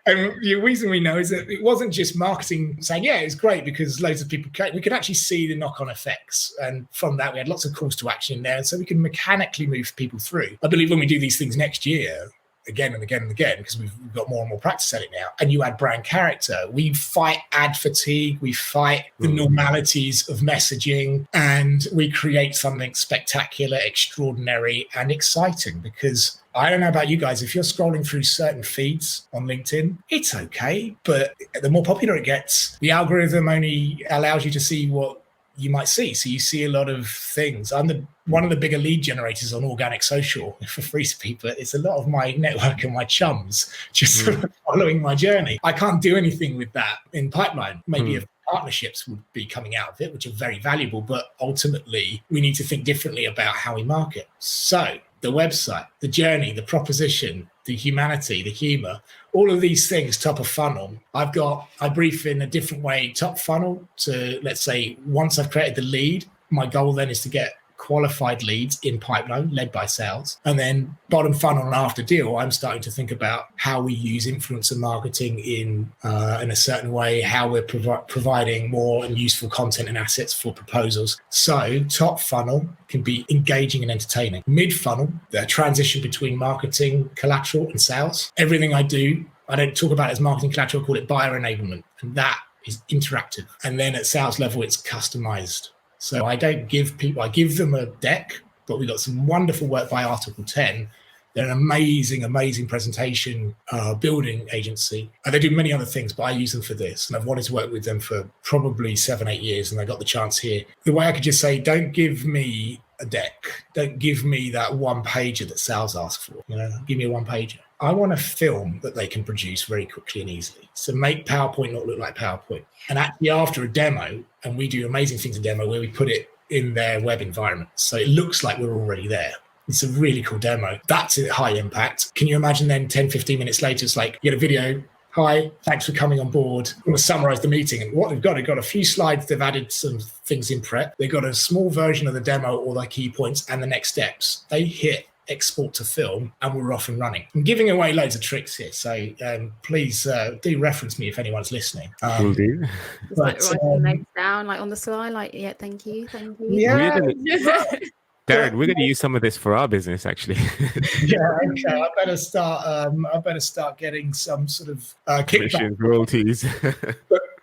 [SPEAKER 3] And the reason we know is that it wasn't just marketing saying, yeah, it's great because loads of people came. We could actually see the knock-on effects. And from that, we had lots of calls to action in there. And so we can mechanically move people through. I believe when we do these things next year, again and again and again, because we've got more and more practice at it now, and you add brand character, we fight ad fatigue, we fight the normalities of messaging, and we create something spectacular, extraordinary, and exciting. Because I don't know about you guys, if you're scrolling through certain feeds on LinkedIn, it's okay, but the more popular it gets, the algorithm only allows you to see what you might see. So you see a lot of things. I'm one of the bigger lead generators on organic social for Freespee, but it's a lot of my network and my chums just sort of following my journey. I can't do anything with that in pipeline. Maybe if partnerships would be coming out of it, which are very valuable, but ultimately we need to think differently about how we market. So the website, the journey, the proposition, the humanity, the humor, all of these things, top of funnel. I brief in a different way, top funnel to, let's say, once I've created the lead, my goal then is to get qualified leads in pipeline led by sales. And then bottom funnel and after deal, I'm starting to think about how we use influencer marketing in a certain way, how we're providing more and useful content and assets for proposals. So top funnel can be engaging and entertaining. Mid funnel, the transition between marketing, collateral and sales. Everything I do, I don't talk about it as marketing collateral, I call it buyer enablement. And that is interactive. And then at sales level, it's customized. So I don't give people, I give them a deck, but we've got some wonderful work by Article 10. They're an amazing, amazing presentation building agency. And they do many other things, but I use them for this. And I've wanted to work with them for probably 7-8 years. And I got the chance here. The way I could just say, don't give me a deck. Don't give me that one pager that sales ask for. Give me a one pager. I want a film that they can produce very quickly and easily. So make PowerPoint not look like PowerPoint. And actually after a demo, and we do amazing things in demo where we put it in their web environment. So it looks like we're already there. It's a really cool demo. That's a high impact. Can you imagine then 10, 15 minutes later, it's like, you get a video. Hi, thanks for coming on board. I'm going to summarize the meeting. And what they've got a few slides. They've added some things in prep. They've got a small version of the demo, all their key points and the next steps. They hit export to film and we're off and running. I'm giving away loads of tricks here, so please do reference me if anyone's listening.
[SPEAKER 1] Will do.
[SPEAKER 2] Writing the notes down on the slide, thank you.
[SPEAKER 3] Yeah.
[SPEAKER 1] Darren, we're going to use some of this for our business, actually.
[SPEAKER 3] Yeah, okay. I better start getting some sort of kickback
[SPEAKER 1] royalties.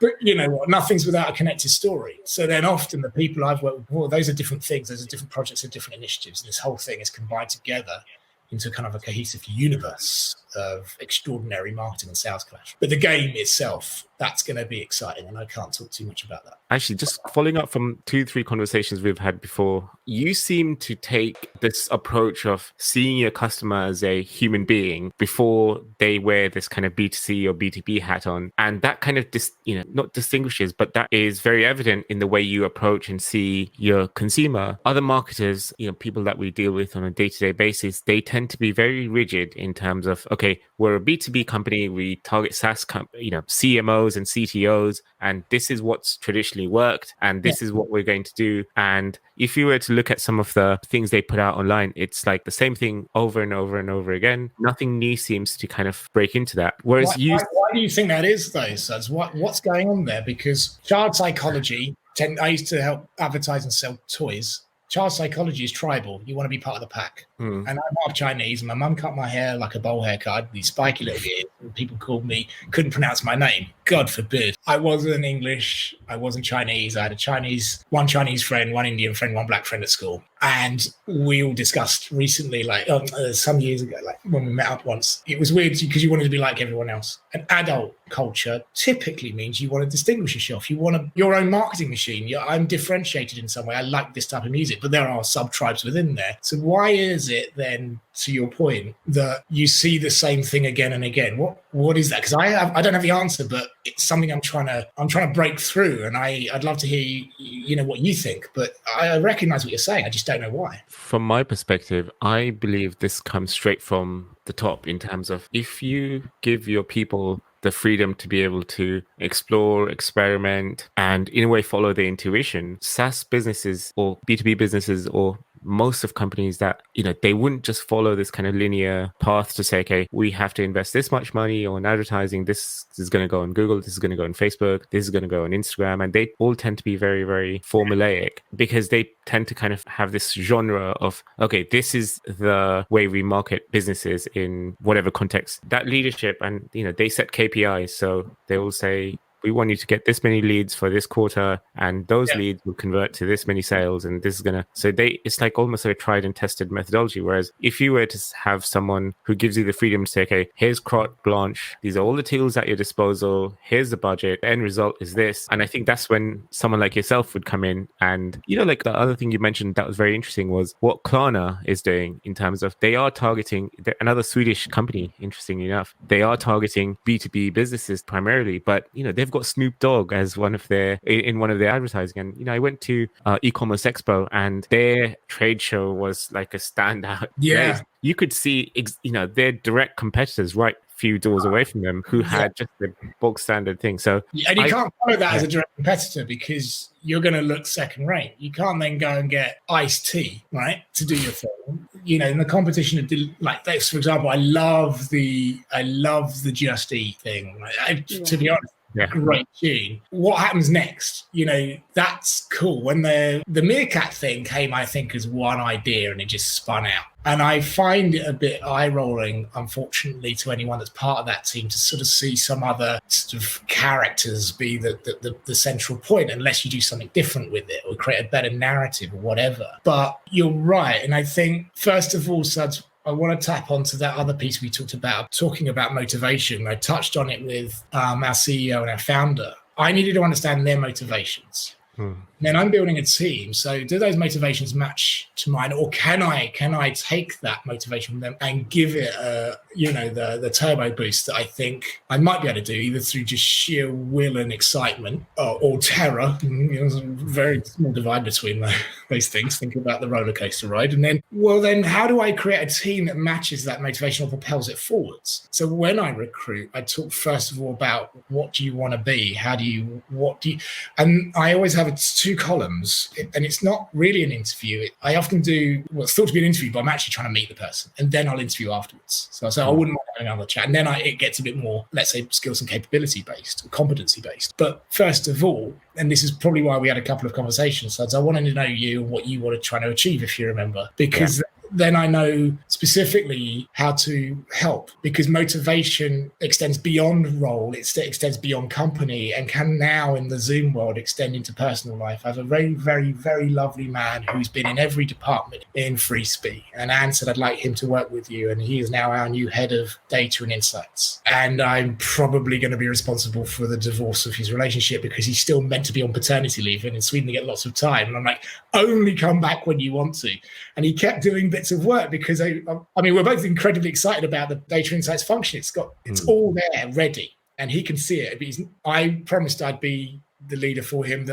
[SPEAKER 3] But you know what? Nothing's without a connected story. So then often the people I've worked with before, those are different things. Those are different projects and different initiatives. And this whole thing is combined together into kind of a cohesive universe of extraordinary marketing and sales clash. But the game itself, that's going to be exciting. And I can't talk too much about that.
[SPEAKER 1] actually, just following up from 2-3 conversations we've had before, you seem to take this approach of seeing your customer as a human being before they wear this kind of B2C or B2B hat on. And that kind of, not distinguishes, but that is very evident in the way you approach and see your consumer. Other marketers, people that we deal with on a day-to-day basis, they tend to be very rigid in terms of, okay, we're a B2B company, we target SaaS, CMOs and CTOs, and this is what's traditionally worked, and this is what we're going to do. And if you were to look at some of the things they put out online, it's like the same thing over and over and over again. Nothing new seems to kind of break into that. Whereas
[SPEAKER 3] why do you think that is, though, Suds? What's going on there? Because child psychology, I used to help advertise and sell toys. Child psychology is tribal. You want to be part of the pack. And I'm half Chinese, and my mum cut my hair like a bowl haircut, these spiky little ears, and people called me, couldn't pronounce my name. God forbid. I wasn't English. I wasn't Chinese. I had one Chinese friend, one Indian friend, one black friend at school. And we all discussed recently, some years ago, when we met up once, it was weird because you wanted to be like everyone else. An adult culture typically means you want to distinguish yourself. You want your own marketing machine. I'm differentiated in some way. I like this type of music, but there are sub-tribes within there. So why is it then, to your point, that you see the same thing again and again? What is that? Because I don't have the answer, but it's something I'm trying to break through, and I'd love to hear what you think. But I recognize what you're saying. I just don't know why.
[SPEAKER 1] From my perspective, I believe this comes straight from the top in terms of if you give your people the freedom to be able to explore, experiment, and in a way follow their intuition, SaaS businesses or B2B businesses or most of companies that, they wouldn't just follow this kind of linear path to say, okay, we have to invest this much money on advertising. This is going to go on Google. This is going to go on Facebook. This is going to go on Instagram. And they all tend to be very, very formulaic because they tend to kind of have this genre of, okay, this is the way we market businesses in whatever context. That leadership, and, they set KPIs. So they will say, we want you to get this many leads for this quarter, and those leads will convert to this many sales, and this is it's like almost a tried and tested methodology. Whereas if you were to have someone who gives you the freedom to say, okay, here's carte blanche, these are all the tools at your disposal, here's the budget, the end result is this. And I think that's when someone like yourself would come in. And like the other thing you mentioned that was very interesting was what Klarna is doing in terms of they are targeting another Swedish company. Interestingly enough, they are targeting B2B businesses primarily, but they've got Snoop Dogg as one of their advertising. And I went to e-commerce expo, and their trade show was like a standout place. You could see their direct competitors right few doors away from them who had just the bog standard thing. So
[SPEAKER 3] and you can't follow that as a direct competitor because you're going to look second rate. You can't then go and get iced tea, right, to do your thing. In the competition of like this, for example, I love the Just Eat thing. To be honest, great tune. What happens next? That's cool. When the Meerkat thing came, I think, as one idea and it just spun out. And I find it a bit eye-rolling, unfortunately, to anyone that's part of that team to sort of see some other sort of characters be the central point, unless you do something different with it or create a better narrative or whatever. But you're right. And I think, first of all, Suds, I want to tap onto that other piece we talked about, talking about motivation. I touched on it with our CEO and our founder. I needed to understand their motivations. Then I'm building a team. So do those motivations match to mine, or can I take that motivation from them and give it the turbo boost that I think I might be able to do, either through just sheer will and excitement or terror. There's a very small divide between those things. Think about the roller coaster ride. And then how do I create a team that matches that motivation or propels it forwards? So when I recruit, I talk first of all about what do you want to be? And I always have two columns, and it's not really an interview. I often do what's thought to be an interview, but I'm actually trying to meet the person, and then I'll interview afterwards. So I wouldn't mind having another chat, and then it gets a bit more, let's say, skills and capability based, or competency based. But first of all, and this is probably why we had a couple of conversations, so I wanted to know you and what you were trying to achieve, if you remember, because then I know specifically how to help, because motivation extends beyond role, it extends beyond company, and can now in the Zoom world extend into personal life. I have a very, very, very lovely man who's been in every department in Freespee, and Anne said I'd like him to work with you, and he is now our new head of data and insights. And I'm probably going to be responsible for the divorce of his relationship, because he's still meant to be on paternity leave, and in Sweden they get lots of time, and I'm like, only come back when you want to. And he kept doing bits of work, because I mean, we're both incredibly excited about the data insights function. It's all there ready, and he can see it. But I promised I'd be the leader for him.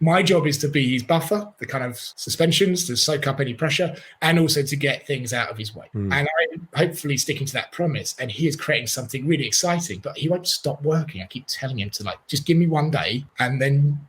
[SPEAKER 3] My job is to be his buffer, the kind of suspensions to soak up any pressure, and also to get things out of his way. And I'm hopefully sticking to that promise. And he is creating something really exciting, but he won't stop working. I keep telling him to, like, just give me one day, and then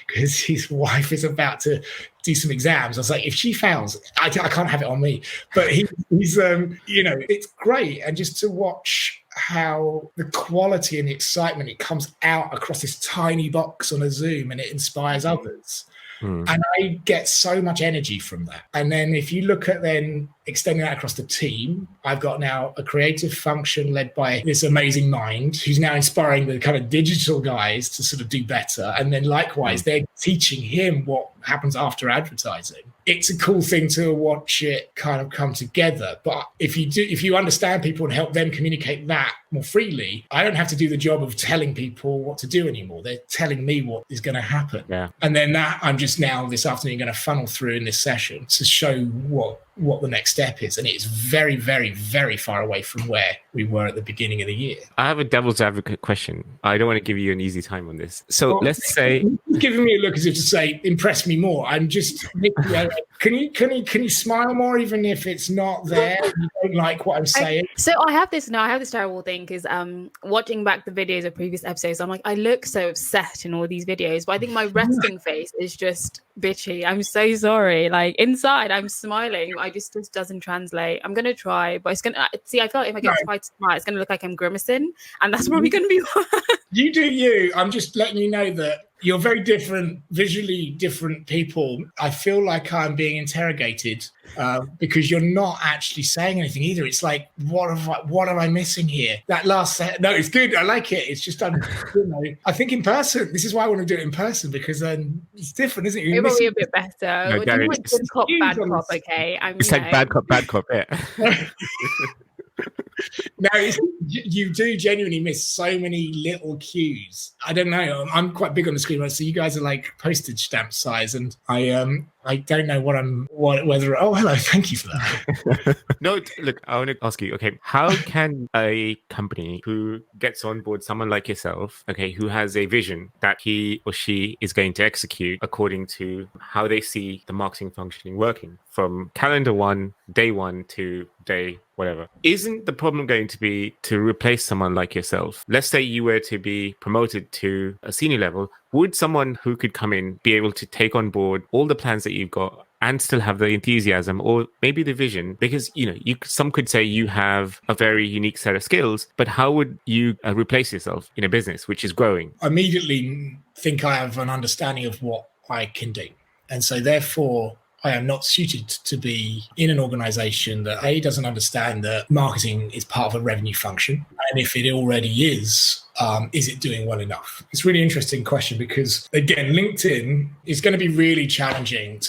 [SPEAKER 3] because his wife is about to do some exams. I was like, if she fails, I can't have it on me. But he's it's great. And just to watch how the quality and the excitement, it comes out across this tiny box on a Zoom, and it inspires others. And I get so much energy from that. And then if you look at then extending that across the team, I've got now a creative function led by this amazing mind who's now inspiring the kind of digital guys to sort of do better. And then likewise, they're teaching him what happens after advertising. It's a cool thing to watch it kind of come together. But if you understand people and help them communicate that more freely, I don't have to do the job of telling people what to do anymore. They're telling me what is going to happen. Yeah. And then that I'm just now this afternoon going to funnel through in this session to show what the next step is. And it's very, very, very far away from where we were at the beginning of the year.
[SPEAKER 1] I have a devil's advocate question. I don't want to give you an easy time on this. So let's say...
[SPEAKER 3] Giving me a look as if to say, impress me more. I'm just... Can you smile more even if it's not there? You don't like what I'm saying?
[SPEAKER 2] So I have this terrible thing, because watching back the videos of previous episodes, I'm like, I look so upset in all these videos, but I think my resting face is just bitchy. I'm so sorry. Like inside, I'm smiling. I just doesn't translate. I'm gonna try, but it's gonna see. I feel like if I get quite smart, it's gonna look like I'm grimacing, and that's probably gonna be worse.
[SPEAKER 3] You do you. I'm just letting you know that you're very different, visually different people. I feel like I'm being interrogated because you're not actually saying anything either. It's like, what am I missing here? That last set, no, it's good. I like it. It's just, I think in person, this is why I want to do it in person, because it's different, isn't it?
[SPEAKER 2] It'll be a bit better.
[SPEAKER 1] No, Darian,
[SPEAKER 2] good cop, bad cop, okay?
[SPEAKER 1] It's like bad cop, yeah.
[SPEAKER 3] No, you do genuinely miss so many little cues. I don't know. I'm quite big on the screen, right? So you guys are like postage stamp size, and I don't know whether. Oh, hello. Thank you for that.
[SPEAKER 1] No, look, I want to ask you. Okay, how can a company who gets on board someone like yourself, okay, who has a vision that he or she is going to execute according to how they see the marketing functioning working from calendar one, day one to day whatever, isn't the problem going to be to replace someone like yourself? Let's say you were to be promoted to a senior level. Would someone who could come in be able to take on board all the plans that you've got and still have the enthusiasm or maybe the vision? Because, some could say you have a very unique set of skills, but how would you replace yourself in a business which is growing?
[SPEAKER 3] I immediately think I have an understanding of what I can do. And so therefore, I am not suited to be in an organization that doesn't understand that marketing is part of a revenue function. And if it already is it doing well enough? It's a really interesting question, because again, LinkedIn is going to be really challenging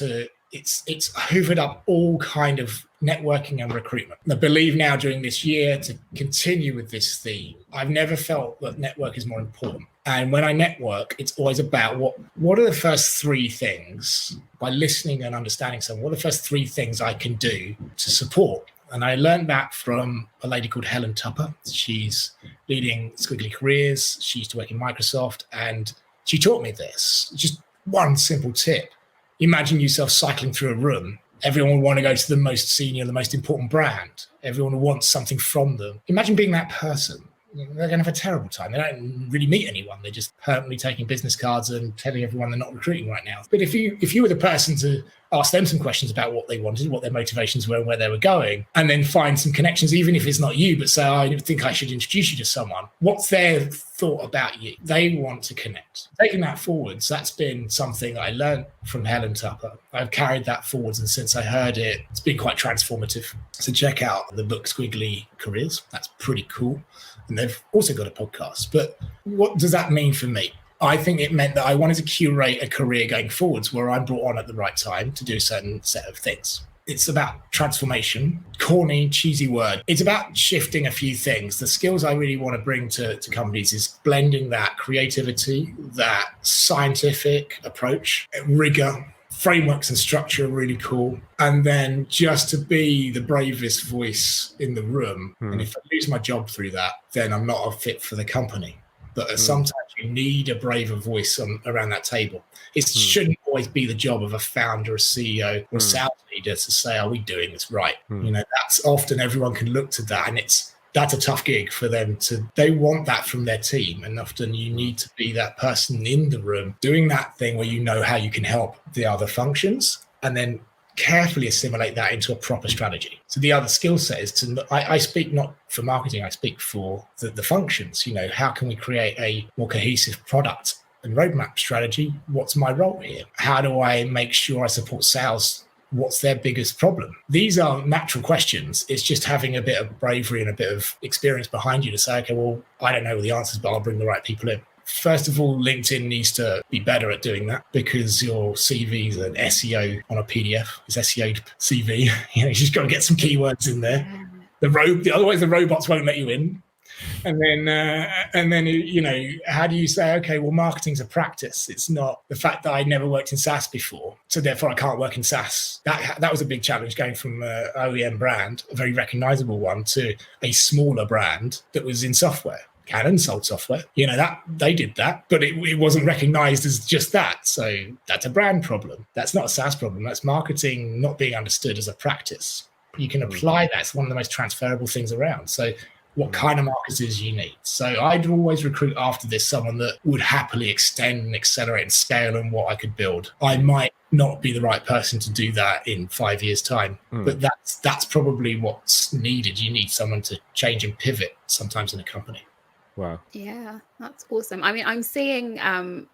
[SPEAKER 3] it's hoovered up all kind of networking and recruitment. And I believe now during this year to continue with this theme, I've never felt that network is more important. And when I network, it's always about what are the first three things, by listening and understanding someone, what are the first three things I can do to support? And I learned that from a lady called Helen Tupper. She's leading Squiggly Careers. She used to work in Microsoft, and she taught me this. Just one simple tip. Imagine yourself cycling through a room. Everyone would want to go to the most senior, the most important brand. Everyone wants something from them. Imagine being that person. They're going to have a terrible time. They don't really meet anyone. They're just permanently taking business cards and telling everyone they're not recruiting right now. But if you were the person to ask them some questions about what they wanted, what their motivations were, and where they were going, and then find some connections, even if it's not you, but say, I think I should introduce you to someone. What's their thought about you. They want to connect. Taking that forwards, that's been something I learned from Helen Tupper. I've carried that forwards, and since I heard it, it's been quite transformative. So check out the book Squiggly Careers. That's pretty cool. And they've also got a podcast. But what does that mean for me? I think it meant that I wanted to curate a career going forwards where I'm brought on at the right time to do a certain set of things. It's about transformation, corny, cheesy word. It's about shifting a few things. The skills I really want to bring to companies is blending that creativity, that scientific approach, rigor. Frameworks and structure are really cool. And then just to be the bravest voice in the room. And if I lose my job through that, then I'm not a fit for the company. But sometimes you need a braver voice around that table. It shouldn't always be the job of a founder, a CEO, or a sales leader to say, are we doing this right? You know, that's often everyone can look to that, and that's a tough gig for them they want that from their team. And often you need to be that person in the room doing that thing where you know how you can help the other functions, and then carefully assimilate that into a proper strategy. So the other skill set is I speak not for marketing, I speak for the functions. You know, how can we create a more cohesive product and roadmap strategy? What's my role here? How do I make sure I support sales? What's their biggest problem? These are natural questions. It's just having a bit of bravery and a bit of experience behind you to say, okay, well, I don't know the answers, but I'll bring the right people in. First of all, LinkedIn needs to be better at doing that, because your CV is an SEO on a PDF. It's SEO'd CV. You know, you just got to get some keywords in there. Otherwise the robots won't let you in. And then, you know, how do you say, okay, well, marketing's a practice. It's not the fact that I never worked in SaaS before, so therefore I can't work in SaaS. That was a big challenge, going from an OEM brand, a very recognizable one, to a smaller brand that was in software. Canon sold software, you know, that they did that, but it wasn't recognized as just that. So that's a brand problem. That's not a SaaS problem. That's marketing not being understood as a practice. You can apply that. It's one of the most transferable things around. So what kind of marketers you need. So I'd always recruit after this someone that would happily extend and accelerate and scale on what I could build. I might not be the right person to do that in 5 years' time, but that's probably what's needed. You need someone to change and pivot sometimes in a company.
[SPEAKER 1] Wow.
[SPEAKER 2] Yeah, that's awesome. I mean, I'm seeing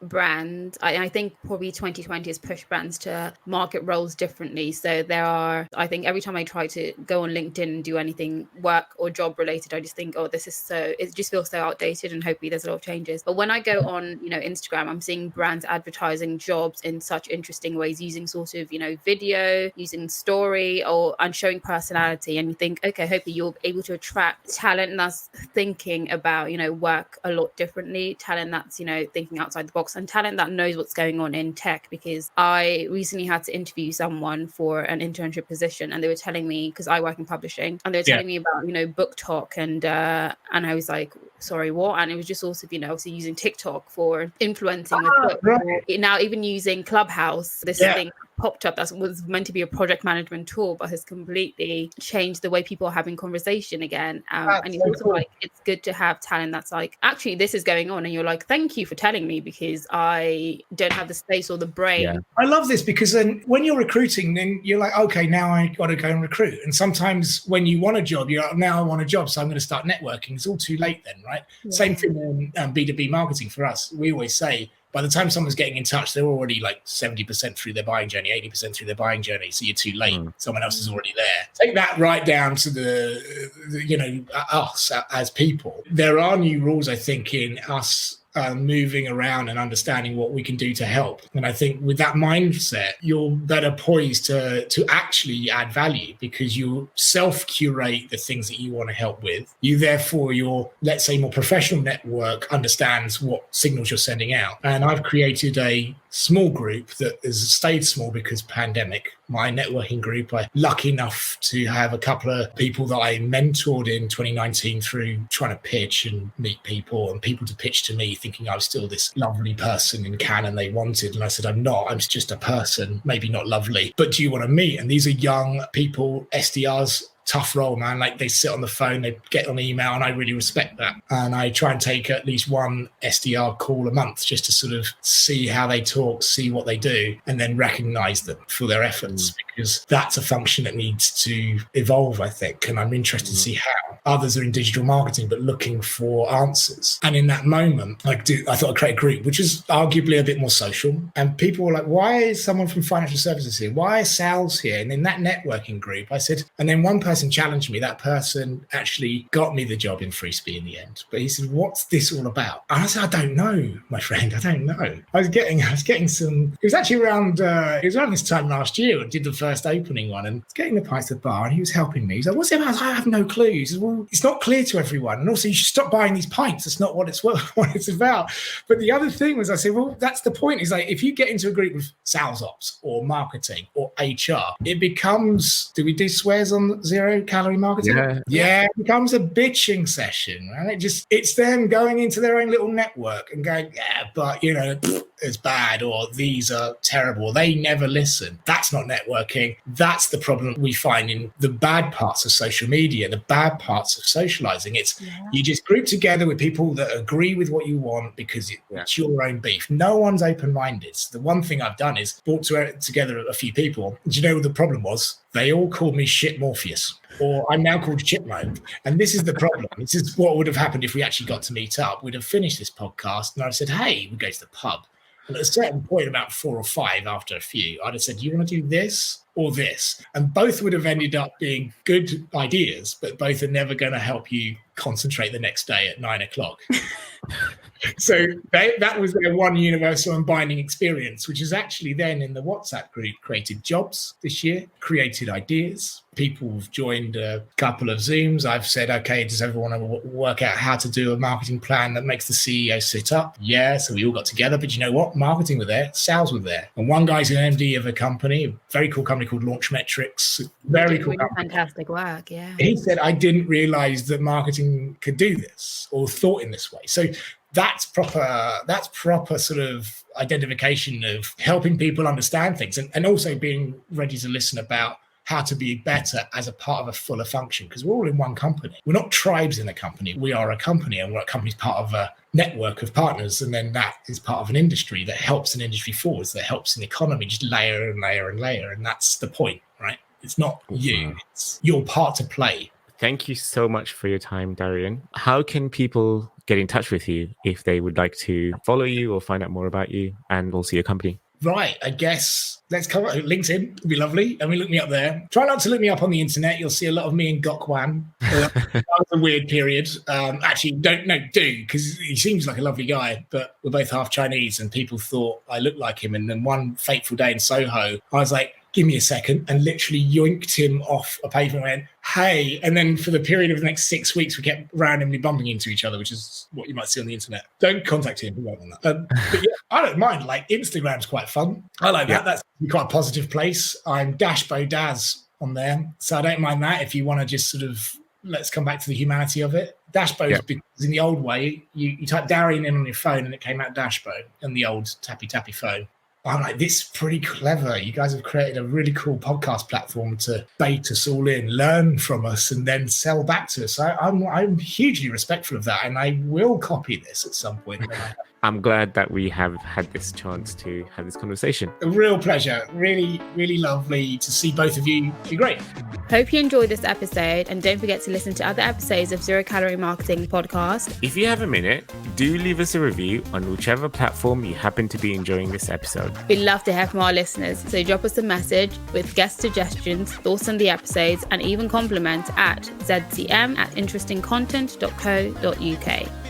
[SPEAKER 2] brands, I think probably 2020 has pushed brands to market roles differently. So I think every time I try to go on LinkedIn and do anything work or job related, I just think, oh, it just feels so outdated, and hopefully there's a lot of changes. But when I go on, you know, Instagram, I'm seeing brands advertising jobs in such interesting ways, using sort of, you know, video, using story and showing personality. And you think, okay, hopefully you're able to attract talent that's thinking about, you know, work a lot differently, talent that's, you know, thinking outside the box, and talent that knows what's going on in tech. Because I recently had to interview someone for an internship position, and they were telling me, because I work in publishing, and they were telling me about, you know, book talk, and I was like, sorry, what? And it was just also, you know, obviously using TikTok for influencing with books. Right. Now even using Clubhouse, this thing popped up that was meant to be a project management tool, but has completely changed the way people are having conversation again. And it's also like, it's good to have talent that's like, actually this is going on, and you're like, thank you for telling me, because I don't have the space or the brain.
[SPEAKER 3] I love this, because then when you're recruiting, then you're like, okay, now I got to go and recruit. And sometimes when you want a job, you're like, now I want a job, so I'm going to start networking. It's all too late then, right? Same thing in B2B marketing for us. We always say, by the time someone's getting in touch, they're already like 70% through their buying journey, 80% through their buying journey. So you're too late. Someone else is already there. Take that right down to the you know, us as people. There are new rules, I think, in us moving around and understanding what we can do to help. And I think with that mindset, you're better poised to actually add value, because you self-curate the things that you want to help with. You, therefore, your, let's say, more professional network understands what signals you're sending out. And I've created a small group that has stayed small because pandemic. My networking group, I'm lucky enough to have a couple of people that I mentored in 2019 through trying to pitch and meet people, and people to pitch to me thinking I was still this lovely person in Canon they wanted. And I said, I'm not. I'm just a person, maybe not lovely, but do you want to meet? And these are young people, SDRs, tough role, man. Like, they sit on the phone, they get on email, and I really respect that. And I try and take at least one SDR call a month just to sort of see how they talk, see what they do, and then recognize them for their efforts. because that's a function that needs to evolve, I think. And I'm interested to see how others are in digital marketing, but looking for answers. And in that moment, I thought I'd create a group, which is arguably a bit more social. And people were like, why is someone from financial services here? Why is sales here? And in that networking group, I said, and then one person challenged me. That person actually got me the job in Freespee in the end. But he said, what's this all about? And I said, I don't know, my friend. I don't know. I was getting some, it was actually around this time last year. I did the first opening one and getting the pints at the bar, and he was helping me. He's like, what's it about? I have no clue. He said, well, it's not clear to everyone. And also you should stop buying these pints. That's not what it's about. But the other thing was, I said, well, that's the point. Is like, if you get into a group with sales ops or marketing or HR, it becomes, do we do swears on zero calorie marketing? Yeah, it becomes a bitching session. And it's them going into their own little network and going, yeah, but it's bad, or these are terrible. They never listen. That's not networking. That's the problem we find in the bad parts of social media, the bad parts of socializing. You just group together with people that agree with what you want because it's your own beef. No one's open-minded. So the one thing I've done is brought together a few people. Do you know what the problem was? They all called me Shit Morpheus, or I'm now called Chipmo. And this is the problem. This is what would have happened if we actually got to meet up. We'd have finished this podcast and I said, hey, we go to the pub. And at a certain point, about 4 or 5 after a few, I'd have said, you want to do this or this? And both would have ended up being good ideas, but both are never going to help you concentrate the next day at 9 o'clock. So that was their one universal and binding experience, which is actually then in the WhatsApp group created jobs this year, created ideas. People have joined a couple of Zooms. I've said, okay, does everyone want to work out how to do a marketing plan that makes the CEO sit up? Yeah, so we all got together. But you know what? Marketing were there, sales were there. And one guy's an MD of a company, a very cool company called Launch Metrics. Very cool company.
[SPEAKER 2] Fantastic work, yeah.
[SPEAKER 3] He said, I didn't realize that marketing could do this or thought in this way. So that's proper sort of identification of helping people understand things and also being ready to listen about how to be better as a part of a fuller function, because we're all in one company. We're not tribes in a company. We are a company, and we're a company's part of a network of partners, and then that is part of an industry that helps an industry forwards, that helps an economy just layer and layer and layer. And that's the point, right? It's not you, it's your part to play.
[SPEAKER 1] Thank you so much for your time, Darian. How can people get in touch with you if they would like to follow you or find out more about you and also your company?
[SPEAKER 3] Right, I guess let's cover LinkedIn. It'd be lovely. I mean, look me up there. Try not to look me up on the internet. You'll see a lot of me and Gokwan. That was a weird period. Actually, do, because he seems like a lovely guy, but we're both half Chinese and people thought I looked like him. And then one fateful day in Soho, I was like, give me a second, and literally yoinked him off a pavement and went, hey. And then for the period of the next 6 weeks, we kept randomly bumping into each other, which is what you might see on the internet. Don't contact him. But yeah, I don't mind. Like, Instagram's quite fun. I like that. That's quite a positive place. I'm Dashbo Daz on there. So I don't mind that if you want to just sort of, let's come back to the humanity of it. Dashbo is because in the old way, you type Darian in on your phone and it came out Dashbo on the old tappy tappy phone. I'm like, this is pretty clever. You guys have created a really cool podcast platform to bait us all in, learn from us, and then sell back to us. I'm hugely respectful of that, and I will copy this at some point.
[SPEAKER 1] I'm glad that we have had this chance to have this conversation.
[SPEAKER 3] A real pleasure. Really, really lovely to see both of you. You're great.
[SPEAKER 2] Hope you enjoyed this episode, and don't forget to listen to other episodes of Zero Calorie Marketing Podcast.
[SPEAKER 1] If you have a minute, do leave us a review on whichever platform you happen to be enjoying this episode.
[SPEAKER 2] We'd love to hear from our listeners, so drop us a message with guest suggestions, thoughts on the episodes, and even compliments at zcm@interestingcontent.co.uk.